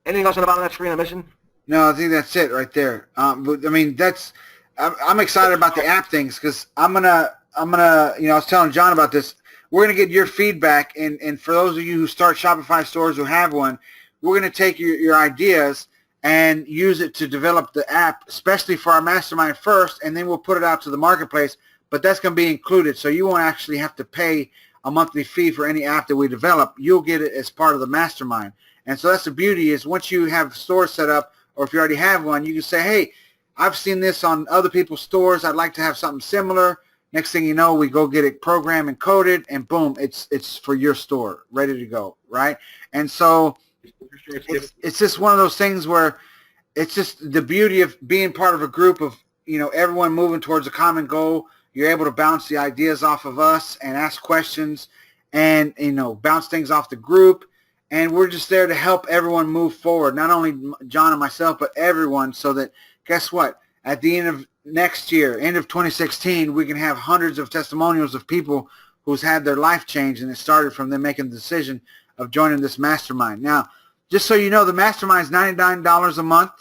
S1: Anything else on the bottom of that screen I'm missing?
S2: No, I think that's it right there. But I mean, I'm excited about the app things, because I'm gonna, I was telling John about this. We're gonna get your feedback, and for those of you who start Shopify stores who have one, we're gonna take your ideas and use it to develop the app, especially for our mastermind first, and then we'll put it out to the marketplace. But that's going to be included, so you won't actually have to pay a monthly fee for any app that we develop. You'll get it as part of the mastermind. And so that's the beauty, is once you have stores set up, or if you already have one, you can say, hey, I've seen this on other people's stores. I'd like to have something similar. Next thing you know, we go get it programmed and coded, and boom, it's for your store, ready to go, right? And so it's just one of those things where it's just the beauty of being part of a group of, everyone moving towards a common goal. You're able to bounce the ideas off of us and ask questions and, bounce things off the group. And we're just there to help everyone move forward, not only John and myself, but everyone, so that, guess what, at the end of next year, end of 2016, we can have hundreds of testimonials of people who's had their life changed, and it started from them making the decision of joining this mastermind. Now, just so you know, the mastermind is $99 a month,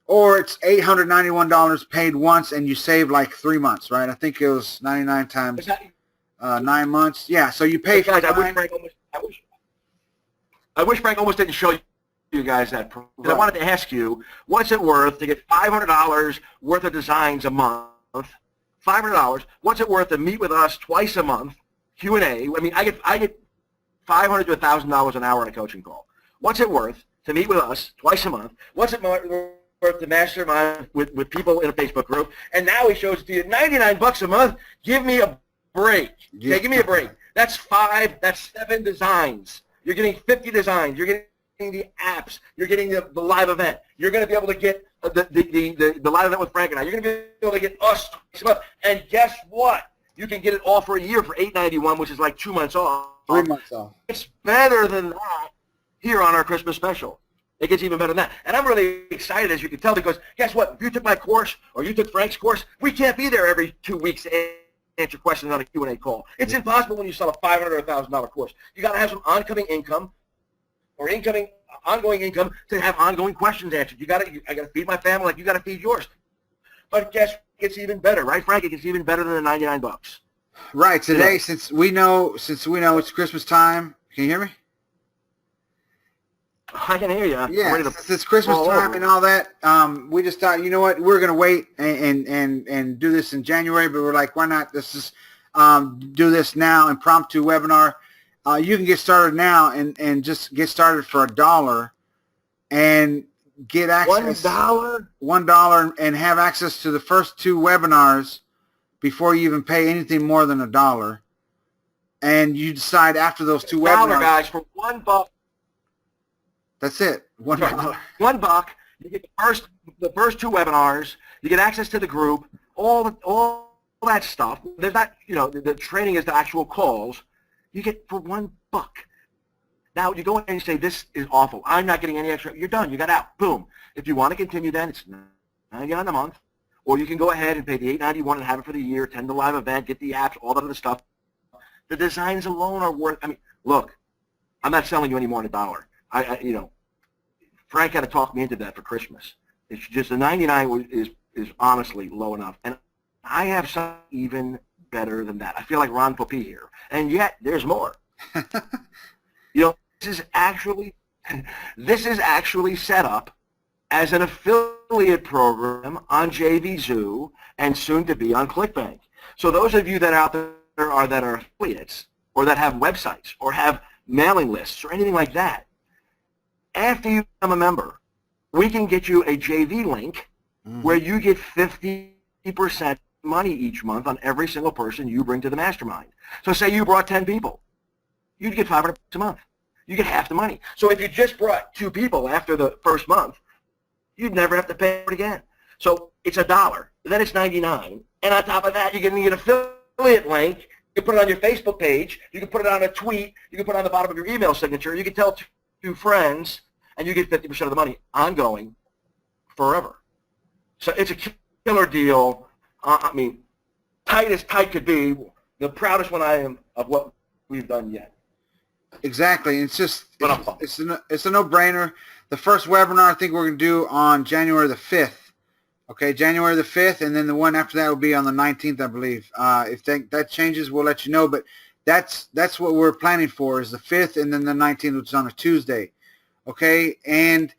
S2: or it's $891 paid once, and you save like 3 months, right? I think it was 99 times 9 months. Yeah, so you pay.
S1: Guys, I wish Frank almost didn't show you guys that. Because I wanted to ask you, what's it worth to get $500 worth of designs a month? $500. What's it worth to meet with us twice a month? Q&A. I mean, I get $500 to $1,000 an hour on a coaching call. What's it worth to meet with us twice a month? What's it worth to mastermind with people in a Facebook group? And now he shows it to you, $99 a month. Give me a break. Okay, give me a break. That's 7 designs. You're getting 50 designs. You're getting the apps. You're getting the live event. You're going to be able to get the live event with Frank and I. You're going to be able to get us twice a month. And guess what? You can get it all for a year for $891, which is like 2 months off.
S2: 3 months off.
S1: It's better than that here on our Christmas special. It gets even better than that. And I'm really excited, as you can tell, because guess what? If you took my course or you took Frank's course, we can't be there every 2 weeks to answer questions on a Q&A call. It's impossible when you sell a $500 or $1,000 course. You got to have some ongoing income to have ongoing questions answered. I got to feed my family like you got to feed yours. But guess what? It gets even better, right, Frank? It gets even better than the $99.
S2: Right. Today, since we know it's Christmas time, can you hear me?
S1: I can hear you.
S2: Yeah, since it's Christmas time and all that, we just thought, you know what, we're going to wait and do this in January, but we're like, why not? Let's just do this now, impromptu webinar. You can get started now and just get started for $1 and get access.
S1: $1?
S2: $1 and have access to the first 2 webinars before you even pay anything more than $1. And you decide after those 2 webinars.
S1: Guys, for $1.
S2: That's it. $1.
S1: $1. You get the first 2 webinars. You get access to the group. All that stuff. There's not, the training is the actual calls. You get for $1. Now you go in and you say, this is awful. I'm not getting any extra. You're done. You got out. Boom. If you want to continue, then it's $99 a month, or you can go ahead and pay the $891 and have it for the year. Attend the live event, get the apps, all that other stuff. The designs alone are worth. I mean, look, I'm not selling you any more than $1. Frank had to talk me into that for Christmas. It's just the $99 is honestly low enough, and I have something even better than that. I feel like Ron Popeil here, and yet there's more. This is actually set up as an affiliate program on JVZoo and soon to be on ClickBank. So those of you that are out there that are affiliates or that have websites or have mailing lists or anything like that, after you become a member, we can get you a JV link where you get 50% money each month on every single person you bring to the mastermind. So say you brought 10 people, you'd get $500 a month. You get half the money. So if you just brought 2 people after the first month, you'd never have to pay for it again. So it's $1, then it's 99, and on top of that, you're getting an affiliate link. You can put it on your Facebook page. You can put it on a tweet. You can put it on the bottom of your email signature. You can tell 2 friends, and you get 50% of the money ongoing forever. So it's a killer deal. I mean, tight as tight could be. The proudest one I am of what we've done yet.
S2: Exactly. It's just, it's a no-brainer. The first webinar I think we're going to do on January the 5th. Okay, January the 5th, and then the one after that will be on the 19th, I believe. If that changes, we'll let you know. But that's what we're planning for, is the 5th and then the 19th, which is on a Tuesday. Okay, and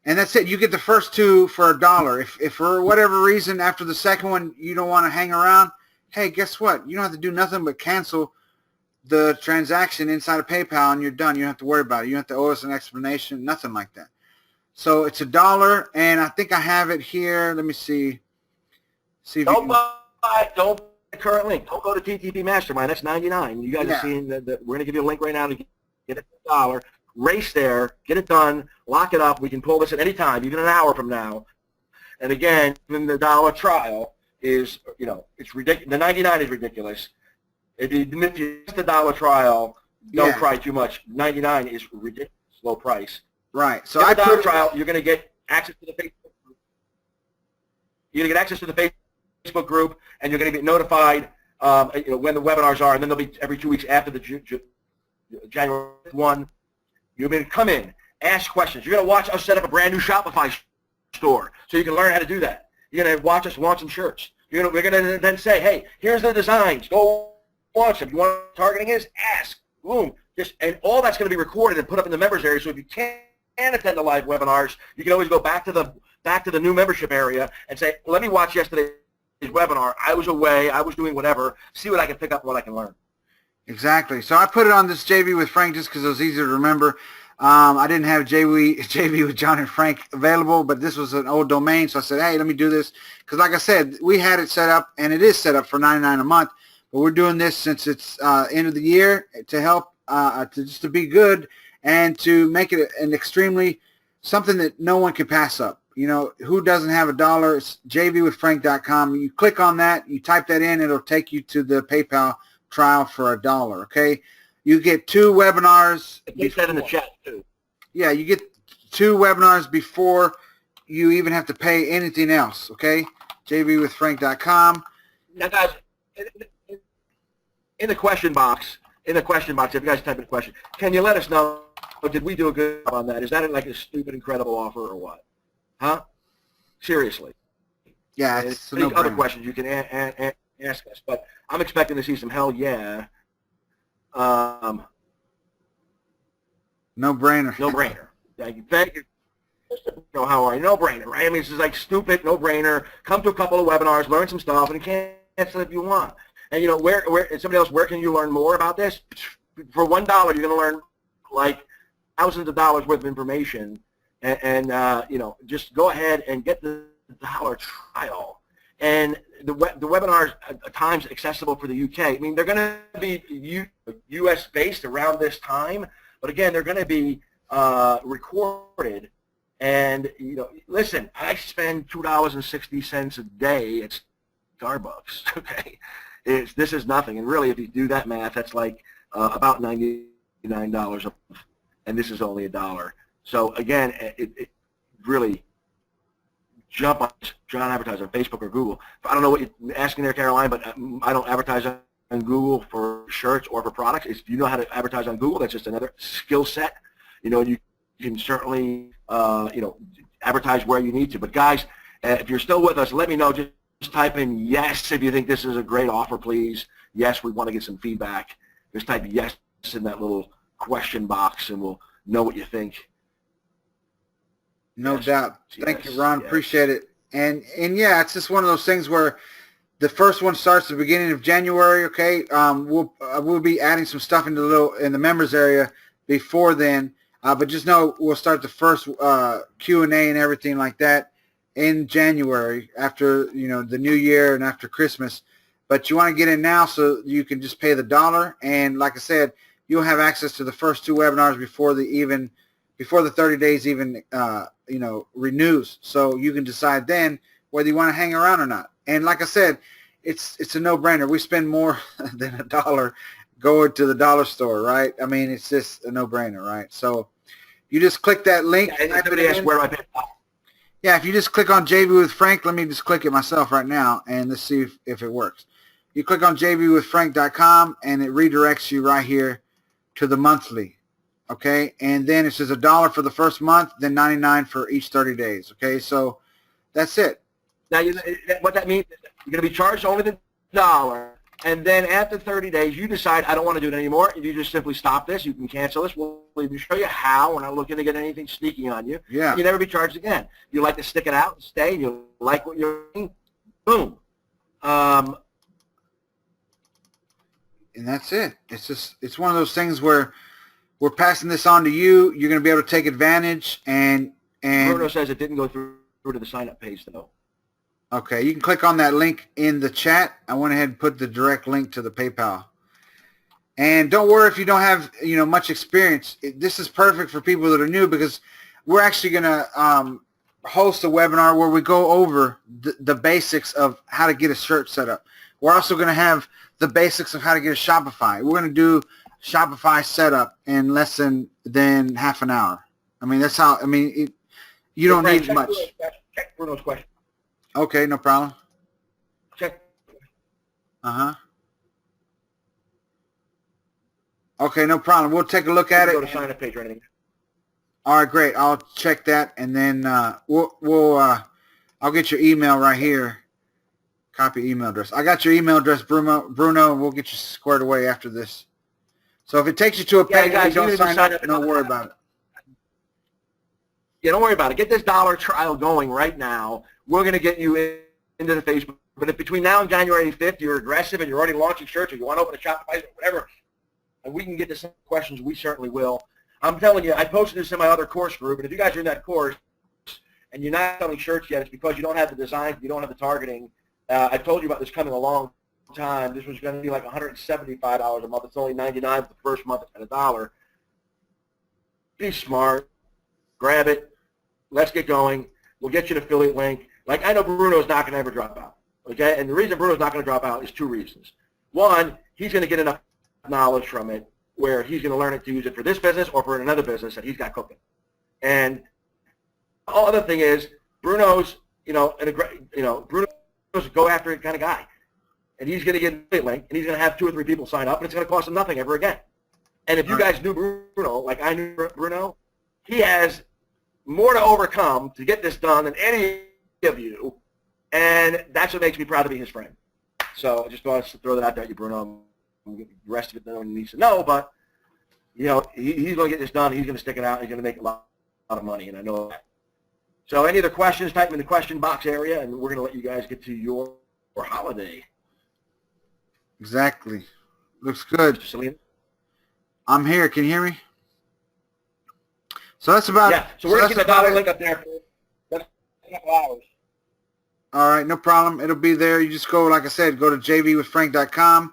S2: that's it. You get the first 2 for $1. If for whatever reason after the second one you don't want to hang around, hey, guess what? You don't have to do nothing but cancel the transaction inside of PayPal, and you're done. You don't have to worry about it. You don't have to owe us an explanation, nothing like that. So it's $1, and I think I have it here. Let me see.
S1: Don't buy the current link. Don't go to TTP Mastermind. That's $99. You guys are seeing that we're going to give you a link right now to get it for $1. Race there, get it done, lock it up. We can pull this at any time, even an hour from now. And again, even the $1 trial is, it's ridiculous. The 99 is ridiculous. If you miss the $1 trial, don't cry too much. 99 is ridiculous, low price.
S2: Right. So
S1: I put a trial. You're going to get access to the Facebook group. You're going to get access to the Facebook group, and you're going to get notified, when the webinars are, and then they'll be every 2 weeks after the January 1. You're going to come in, ask questions. You're going to watch us set up a brand new Shopify store, so you can learn how to do that. You're going to watch us launch some shirts. We're going to then say, hey, here's the designs. Go launch them. You want what targeting is? Ask. Boom. And all that's going to be recorded and put up in the members area. So if you can't attend the live webinars, you can always go back to the new membership area and say, let me watch yesterday's webinar. I was away. I was doing whatever. See what I can pick up and what I can learn.
S2: Exactly. So I put it on this JV with Frank just because it was easier to remember. I didn't have JV with John and Frank available, but this was an old domain, so I said, hey, let me do this. Because like I said, we had it set up, and it is set up for $99 a month, but we're doing this since it's end of the year to help, to be good and to make it an extremely, something that no one can pass up. Who doesn't have $1? It's jvwithfrank.com. You click on that, you type that in, it'll take you to the PayPal trial for $1. Okay, you get 2 webinars.
S1: Put that in the chat too.
S2: Yeah, you get 2 webinars before you even have to pay anything else. Okay, jvwithfrank.com.
S1: Now, guys, in the question box, if you guys type in a question, can you let us know? Did we do a good job on that? Is that like a stupid, incredible offer or what? Huh? Seriously.
S2: Yeah, it's
S1: any other questions you can ask us, but I'm expecting to see some hell yeah.
S2: No-brainer.
S1: No-brainer. Thank you. How are you? No-brainer, right? I mean, this is like stupid, no-brainer. Come to a couple of webinars, learn some stuff, and cancel if you want. And where can you learn more about this? For $1, you're going to learn like thousands of dollars worth of information, and just go ahead and get the $1 trial. And the webinars at times accessible for the UK. I mean, they're going to be U.S. based around this time, but again, they're going to be recorded. And listen, I spend $2.60 a day at Starbucks. Okay, this is nothing. And really, if you do that math, that's like about $99 a month, and this is only $1. So again, it really. Jump on John advertise on Facebook or Google. I don't know what you're asking there, Caroline, but I don't advertise on Google for shirts or for products. If you know how to advertise on Google, that's just another skill set. You can certainly advertise where you need to. But guys, if you're still with us, let me know. Just type in yes if you think this is a great offer, please. Yes, we want to get some feedback. Just type yes in that little question box, and we'll know what you think.
S2: No
S1: Yes,
S2: doubt. Thank you, Ron.
S1: yes.
S2: Appreciate it. And yeah, it's just one of those things where the first one starts the beginning of January. Okay, we'll be adding some stuff in the members area before then. But just know we'll start the first Q&A and everything like that in January after the New Year and after Christmas. But you want to get in now so you can just pay the $1. And like I said, you'll have access to the first 2 webinars before the 30 days even renews. So you can decide then whether you want to hang around or not. And like I said, it's a no-brainer. We spend more than $1 going to the dollar store, right? I mean, it's just a no-brainer, right? So you just click that link.
S1: Yeah, and somebody asked where do I pay?
S2: Yeah, if you just click on JV with Frank, let me just click it myself right now, and let's see if it works. You click on jvwithfrank.com, and it redirects you right here to the monthly, okay? And then it says $1 for the first month, then $99 for each 30 days, okay? So that's it.
S1: Now, what that means is you're going to be charged only the $1, and then after 30 days, you decide, I don't want to do it anymore. You just simply stop this. You can cancel this. We'll even show you how. We're not looking to get anything sneaky on you.
S2: Yeah.
S1: You never be charged again. You like to stick it out and stay, and you like what you're doing, boom.
S2: And that's it. It's one of those things where we're passing this on to you. You're going to be able to take advantage. And
S1: Bruno says it didn't go through to the sign-up page, though.
S2: Okay, you can click on that link in the chat. I went ahead and put the direct link to the PayPal. And don't worry if you don't have much experience. This is perfect for people that are new because we're actually going to host a webinar where we go over the basics of how to get a shirt set up. We're also going to have the basics of how to get a Shopify. We're going to do Shopify setup in less than half an hour. I mean, that's how. I mean, you don't need much.
S1: Check Bruno's question.
S2: Okay, no problem.
S1: Check.
S2: Uh-huh. Okay, no problem. We'll take a look at it.
S1: Go to sign up page or anything.
S2: All right, great. I'll check that, and then I'll get your email right here. Copy email address. I got your email address, Bruno, and we'll get you squared away after this. So if it takes you to a page and you don't sign up, don't worry about it.
S1: Yeah, don't worry about it. Get this $1 trial going right now. We're going to get you into the Facebook. But if between now and January 5th you're aggressive and you're already launching shirts or you want to open a Shopify or whatever, and we can get to some questions, we certainly will. I'm telling you, I posted this in my other course group, and if you guys are in that course and you're not selling shirts yet, it's because you don't have the design, you don't have the targeting. I told you about this coming a long time. This was going to be like $175 a month. It's only $99 for the first month at $1. Be smart. Grab it. Let's get going. We'll get you an affiliate link. Like, I know Bruno's not going to ever drop out, okay? And the reason Bruno's not going to drop out is 2 reasons. One, he's going to get enough knowledge from it where he's going to learn it to use it for this business or for another business that he's got cooking. And the other thing is Bruno's, Bruno's a go after it kind of guy. And he's going to get an affiliate link, and he's going to have 2 or 3 people sign up, and it's going to cost him nothing ever again. And if you guys knew Bruno, like I knew Bruno, he has more to overcome to get this done than any of you, and that's what makes me proud to be his friend. So I just wanted to throw that out there at you, Bruno. The rest of it, no one needs to know, but he's going to get this done. He's going to stick it out. He's going to make a lot of money, and I know that. So any other questions, type them in the question box area, and we're going to let you guys get to your holiday.
S2: Exactly. Looks good.
S1: Salinas?
S2: I'm here. Can you hear me? So that's about
S1: it. Yeah, so we're going to get the $1 link up there for a couple hours.
S2: All right, no problem. It'll be there. You just go, like I said, go to jvwithfrank.com,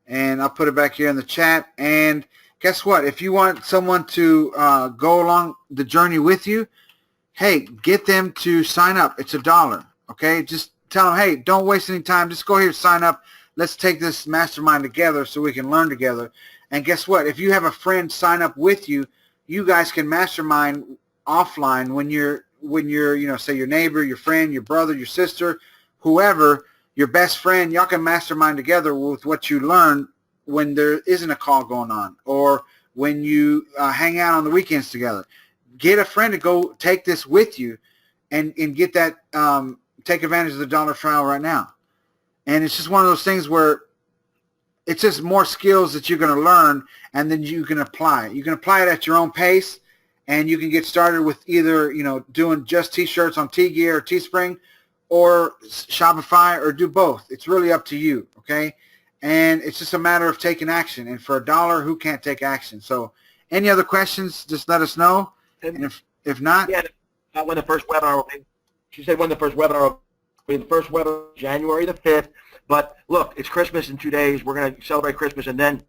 S2: and I'll put it back here in the chat. And guess what? If you want someone to go along the journey with you, hey, get them to sign up. It's $1, okay? Just tell them, hey, don't waste any time. Just go here, sign up. Let's take this mastermind together so we can learn together. And guess what? If you have a friend sign up with you, you guys can mastermind offline when you're, say your neighbor, your friend, your brother, your sister, whoever, your best friend, y'all can mastermind together with what you learn when there isn't a call going on or when you hang out on the weekends together. Get a friend to go take this with you and get that, take advantage of the $1 trial right now. And it's just one of those things where it's just more skills that you're going to learn and then you can apply it. You can apply it at your own pace and you can get started with either, you know, doing just T-shirts on T-Gear or Teespring, or Shopify, or do both. It's really up to you, okay? And it's just a matter of taking action. And for $1, who can't take action? So any other questions, just let us know. And if not...
S1: Yeah, when the first webinar will be. She said when the first webinar will be. The first webinar January the 5th. But look, it's Christmas in 2 days. We're going to celebrate Christmas, and then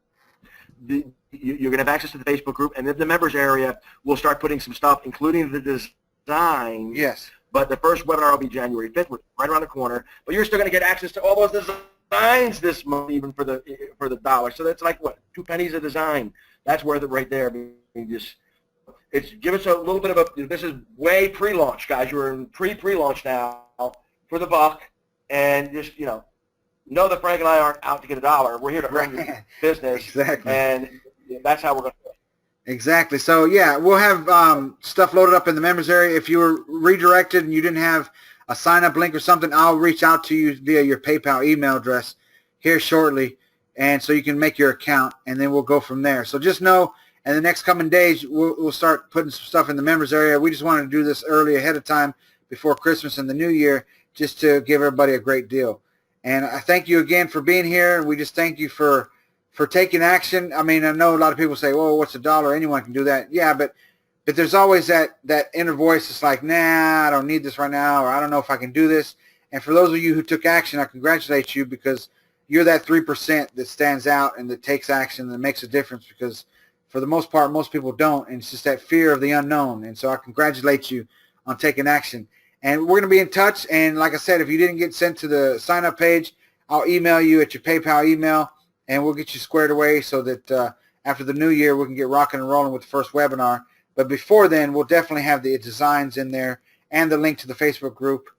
S1: you're going to have access to the Facebook group, and in the members area, we'll start putting some stuff, including the design.
S2: Yes.
S1: But the first webinar will be January 5th, which is right around the corner. But you're still going to get access to all those designs this month, even for the dollar. So that's like, what, 2 pennies a design. That's worth it right there. I mean, give us a little bit of a, this is way pre-launch, guys. You're in pre-launch now for the buck, and just, know that Frank and I aren't out to get $1. We're here to run your business.
S2: Exactly.
S1: And that's how we're going to do it.
S2: Exactly. So, yeah, we'll have stuff loaded up in the members area. If you were redirected and you didn't have a sign-up link or something, I'll reach out to you via your PayPal email address here shortly, and so you can make your account, and then we'll go from there. So just know, in the next coming days, we'll start putting some stuff in the members area. We just wanted to do this early ahead of time before Christmas and the New Year, just to give everybody a great deal. And I thank you again for being here, and we just thank you for taking action. I mean, I know a lot of people say, well, what's $1? Anyone can do that. Yeah, but there's always that inner voice that's like, nah, I don't need this right now, or I don't know if I can do this. And for those of you who took action, I congratulate you, because you're that 3% that stands out and that takes action and that makes a difference, because for the most part, most people don't, and it's just that fear of the unknown. And so I congratulate you on taking action. And we're going to be in touch, and like I said, if you didn't get sent to the sign-up page, I'll email you at your PayPal email, and we'll get you squared away so that after the new year, we can get rocking and rolling with the first webinar. But before then, we'll definitely have the designs in there and the link to the Facebook group.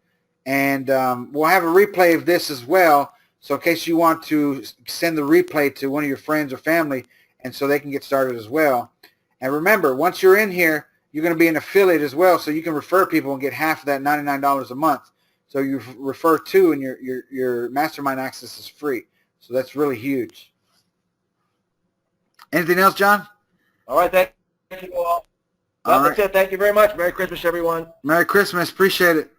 S2: And we'll have a replay of this as well, so in case you want to send the replay to one of your friends or family, and so they can get started as well. And remember, once you're in here, you're going to be an affiliate as well, so you can refer people and get half of that $99 a month. So you refer to, and your mastermind access is free. So that's really huge. Anything else, John?
S1: All right, thank you all. That's it. Thank you very much. Merry Christmas, everyone.
S2: Merry Christmas. Appreciate it.